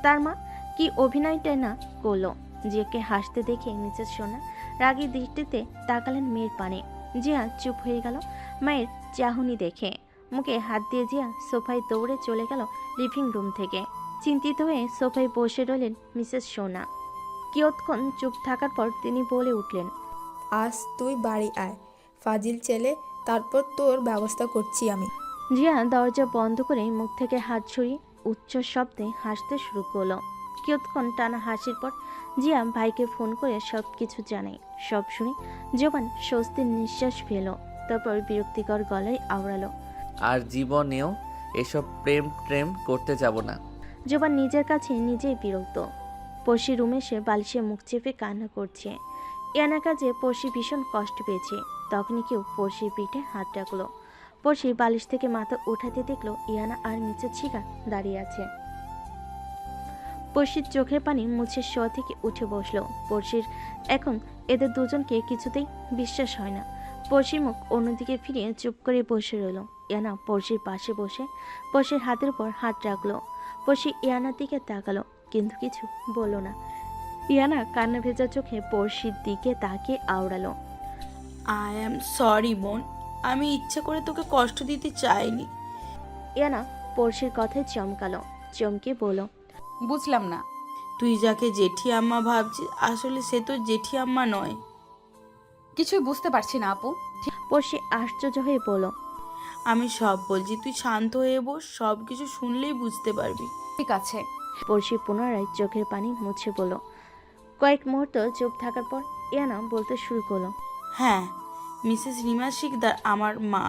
তার মা কি অভিনয়টা না করলো। জিয়াকে হাসতে দেখে মিসেস সোনা রাগী দৃষ্টিতে তাকালেন মেয়ের পানে। জিয়া চুপ হয়ে গেল মায়ের চাহনি দেখে। মুখে হাত দিয়ে জিয়া সোফায় দৌড়ে চলে গেল লিভিং রুম থেকে। চিন্তিত হয়ে সোফায় বসে রইলেন মিসেস সোনা। কিয়ৎক্ষণ চুপ থাকার পর তিনি বলে উঠলেন। আজ তুই বাড়ি আয়, ফাজিল ছেলে, তারপর তোর ব্যবস্থা করছি আমি। জিয়া দরজা বন্ধ করে মুখ থেকে হাত ছড়িয়ে উচ্চ শব্দে হাসতে শুরু করলো। কিয়ৎক্ষণ টানা হাসির পর জিয়া ভাইকে ফোন করে সব কিছু জানায়। সব শুনে জোবান স্বস্তির নিঃশ্বাস ফেল। তারপর বিরক্তিকর গলায় আওড়ালো। আর জীবনেও এসব প্রেম ট্রেম করতে যাব না। জোবান নিজের কাছে নিজেই বিরক্ত। পড়শি রুমে সে বালিশে মুখ চেপে কান্না করছে। এনা কাজে পড়শি ভীষণ কষ্ট পেয়েছে। তখনই কেউ পড়শির পিঠে হাত রাখলো। পড়শি বালিশ থেকে মাথা উঠাতে দেখলো ইয়ানা আর মিসেস শিখা দাঁড়িয়ে আছে। পড়শির চোখের পানি মুছে শোয়া থেকে উঠে বসলো। পড়শির এখন এদের দুজনকে কিছুতেই বিশ্বাস হয় না। পড়শির মুখ অন্যদিকে ফিরিয়ে চুপ করে বসে রইল। ইয়ানা পড়শির পাশে বসে পড়শির হাতের উপর হাত রাখলো। পড়শি ইয়ানার দিকে তাকালো, কিন্তু কিছু বলল না। ইয়ানা কান্না ভেজা চোখে পড়শির দিকে তাকিয়ে আওড়ালো। আই অ্যাম সরি বোন, আমি ইচ্ছে করে তোকে কষ্ট দিতে চাইনি। ইয়ানা পড়শির কথায় চমকালো, চমকে বলল, বুঝলাম না। তুই যাকে জেঠি আম্মা ভাবছিস আসলে সে তো জেঠি আম্মা নয়। কিছুই বুঝতে পারছি না আপু। পড়শি আশ্চর্য হয়ে বলল, আমি সব বলছি, তুই শান্ত হয়ে বস, সব কিছু শুনলেই বুঝতে পারবি। ঠিক আছে। পড়শি পুনরায় চোখের পানি মুছে বলল। কয়েক মুহূর্ত চুপ থাকার পর ইয়ানা বলতে শুরু করলো, হ্যাঁ, মিসেস রিমা শিকদার আমার মা,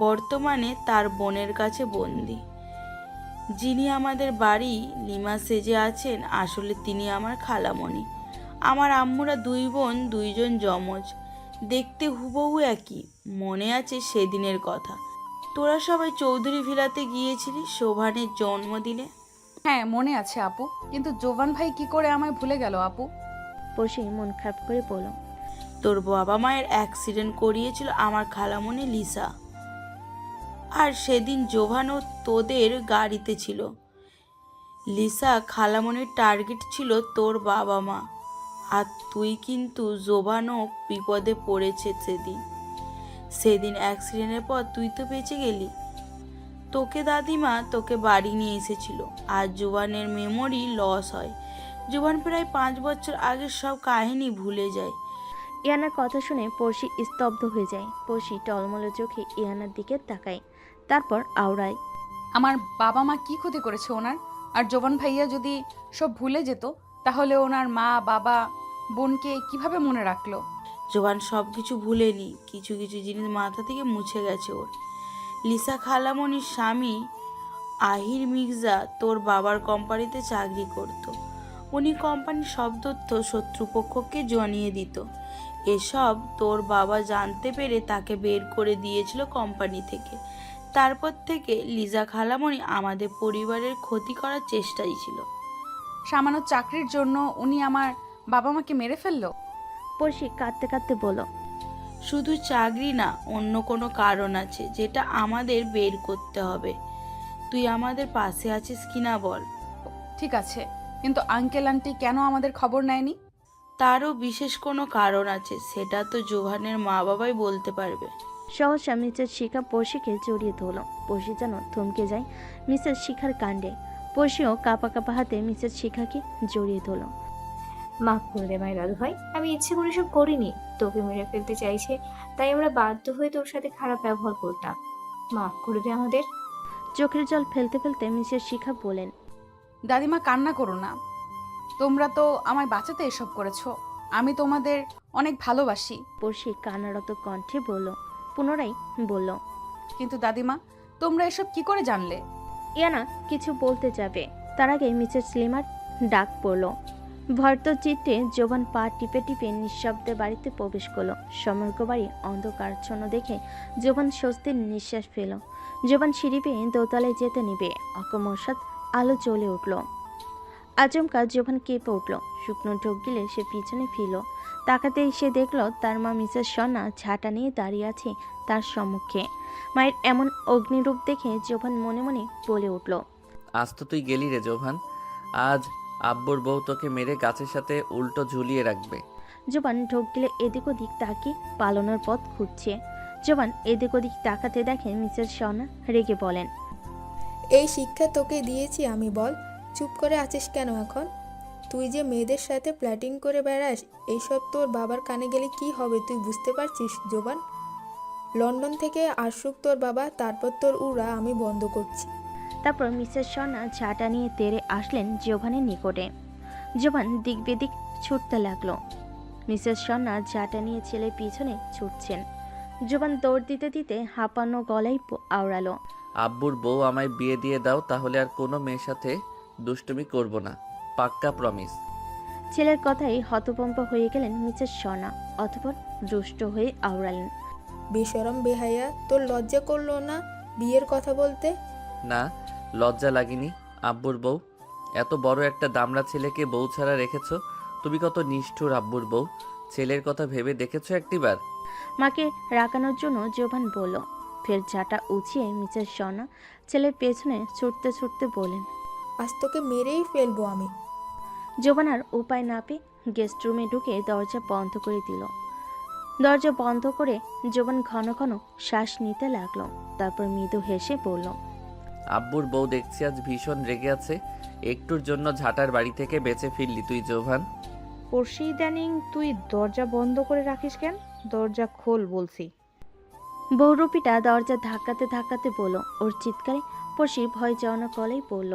বর্তমানে তার বোনের কাছে বন্দি। যিনি আমাদের বাড়ি লিমা সেজে আছেন, আসলে তিনি আমার খালামণি। আমার আম্মুরা দুই বোন, দুইজন যমজ, দেখতে হুবহু একই। মনে আছে সেদিনের কথা, তোরা সবাই চৌধুরী ভিলাতে গিয়েছিলি শোভানের জন্মদিনে? হ্যাঁ মনে আছে আপু, কিন্তু জোবান ভাই কি করে আমায় ভুলে গেল আপু? পড়শি মন খারাপ করে বলল, তোর বাবা মায়ের অ্যাক্সিডেন্ট করিয়েছিল আমার খালামণি লিসা, আর সেদিন জোভানও তোদের গাড়িতে ছিল। লিসা খালামণির টার্গেট ছিল তোর বাবা মা, আর তুই কিন্তু জোভানও বিপদে পড়েছে সেদিন অ্যাক্সিডেন্টের পর তুই তো বেঁচে গেলি। তোকে দাদিমা তোকে বাড়ি নিয়ে এসেছিল, আর জোবানের মেমোরি লস হয়। জোবান প্রায় 5 বছর আগের সব কাহিনী ভুলে যায়। ইয়ানার কথা শুনে পড়শি স্তব্ধ হয়ে যায়। পড়শি টলমলে চোখে ইয়ানার দিকে তাকায়, তারপর আওড়ায়, আমার বাবা মা কি ক্ষতি করেছে ওনার? আর জোবান ভাইয়া যদি সব ভুলে যেত, তাহলে ওনার মা বাবা বোনকে কিভাবে মনে রাখলো? জোবান সব কিছু ভুলেনি, কিছু কিছু জিনিস মাথা থেকে মুছে গেছে ওর। লিসা খালামণির স্বামী আহির মির্জা তোর বাবার কোম্পানিতে চাকরি করত। উনি কোম্পানির সব তথ্য শত্রুপক্ষকে জানিয়ে দিত। এসব তোর বাবা জানতে পেরে তাকে বের করে দিয়েছিল কোম্পানি থেকে। তারপর থেকে লিজা খালামণি আমাদের পরিবারের ক্ষতি করার চেষ্টাই ছিল। সামান্য চাকরির জন্য উনি আমার বাবা মাকে মেরে ফেললো? পড়শি কাঁদতে কাঁদতে বলল, শুধু চাকরি না, অন্য কোনো কারণ আছে যেটা আমাদের বের করতে হবে। তুই আমাদের পাশে আছিস কিনা বল। ঠিক আছে, কিন্তু আঙ্কেল আন্টি কেন আমাদের খবর নেয়নি? তারও বিশেষ কোনো কারণ আছে, সেটা তো জোভানের মা বাবাই বলতে পারবে। সহসা মিসেস শিখা পড়শিকে জড়িয়ে ধরল। পড়শি যেন থমকে যায় মিসেস শিখার কাণ্ডে। পড়শিও কাঁপা কাঁপা হাতে মিসেস শিখাকে জড়িয়ে ধরল। মাফ করে দে মায়ের দাদু ভাই, আমি ইচ্ছে করে সব করিনি। তোকে মেরে ফেলতে চাইছে, তাই আমরা বাধ্য হয়ে তোর সাথে খারাপ ব্যবহার করতাম। মাফ করে দে আমাদের। চোখের জল ফেলতে ফেলতে মিসেস শিখা বলেন, দাদিমা কান্না করো না, তোমরা তো আমায় বাঁচাতে এসব করেছো। আমি তোমাদের অনেক ভালোবাসি। পড়শি কান্নারত কণ্ঠে বলল, পুনরায় বলল, কিন্তু দাদিমা তোমরা এসব কি করে জানলে? ইয়ানা কিছু বলতে যাবে, তার আগে মিসেস লিমার ডাক পড়ল। ভর্ত চিত্তে জোবান পা টিপে টিপে নিঃশব্দে বাড়িতে প্রবেশ করলো। সমগ্র বাড়ি অন্ধকারচ্ছন্ন দেখে জোবান স্বস্তির নিঃশ্বাস ফেল। জোবান সিঁড়ি পেয়ে দোতলায় যেতে নিবে, অকস্মাৎ আলো জ্বলে উঠল। আচমকা জোবান কেঁপে উঠল। শুকনো ঢোক গিলে সে পিছনে ফিরল। তাকাতেই সে দেখল তার মা মিসেস সন্না ঝাঁটা নিয়ে দাঁড়িয়ে আছে তার সম্মুখে। মায়ের এমন অগ্নিরূপ দেখে জোবান মনে মনে বলে উঠল, আজ তো তুই গেলি রে জোভান, আজ আব্বুর বউ তোকে মেরে গাছের সাথে উল্টো ঝুলিয়ে রাখবে। জোবান ঢোক গিলে এদিক ওদিক তাকিয়ে পালানোর পথ খুঁজছে। জোবান এদিক ওদিক তাকাতে দেখে মিসেস সন্না রেগে বলেন, এই শিক্ষা তোকে দিয়েছি আমি, বল চুপ করে আছিস কেন এখন? তুই যে মেয়েদের সাথে প্ল্যাটিং করে বেড়াস, এইসব তোর বাবার কানে গেলে কি হবে তুই বুঝতে পারছিস জোবান? লন্ডন থেকে আসুক তোর বাবা, তারপর তোর উড়া আমি বন্ধ করছি। তারপর মিসেস সন্না ঝাঁটা নিয়ে তেড়ে আসলেন জোভানের নিকটে। জোভান দিক বেদিক ছুটতে লাগলো। মিসেস সন্না ঝাঁটা নিয়ে ছেলের পিছনে ছুটছেন। জোভান দৌড় দিতে দিতে হাঁপানো গলায় আওড়ালো, আব্বুর বউ আমায় বিয়ে দিয়ে দাও, তাহলে আর কোনো মেয়ের সাথে দুষ্টুমি করব না, পাক্কা প্রমিস। ছেলের কথাই হতভম্ব হয়ে গেলেন মিসেস সন্না, অতঃপর রুষ্ট হয়ে আওড়ালেন, বেশরম বেহায়া, তোর লজ্জা করলো না বিয়ের কথা বলতে? না, লজ্জা লাগেনি আব্বুর বউ, এত বড় একটা দামড়া ছেলেকে বউ ছাড়া রেখেছো। তুমি কত নিষ্ঠুর আব্বুর বউ। ছেলের কথা ভেবে দেখেছো একটিবার? মাকে রাগানোর জন্য জোবান বলল। ফের ঝাঁটা উঁচিয়ে মিসেস সনা ছেলের পেছনে ছুটতে ছুটতে বলেন, আজ তোকে মেরেই ফেলবো আমি। জোবান আর উপায় না পেয়ে গেস্ট রুমে ঢুকে দরজা বন্ধ করে দিল। দরজা বন্ধ করে জোবান ঘন ঘন শ্বাস নিতে লাগলো। তারপর মৃদু হেসে বলল, আব্বুর বউ দেখছি আজ ভীষণ রেগে আছে। একটুর জন্য ঝাঁটার বাড়ি থেকে বেঁচে ফিরলি তুই জোভান। পড়শি ইদানিং তুই দরজা বন্ধ করে রাখিস কেন? দরজা খোল বলছি। বহুরূপীটা দরজা ধাক্কাতে ধাক্কাতে বলল। ওর চিৎকারে পড়শি ভয় যাওয়ানো গলায় বলল,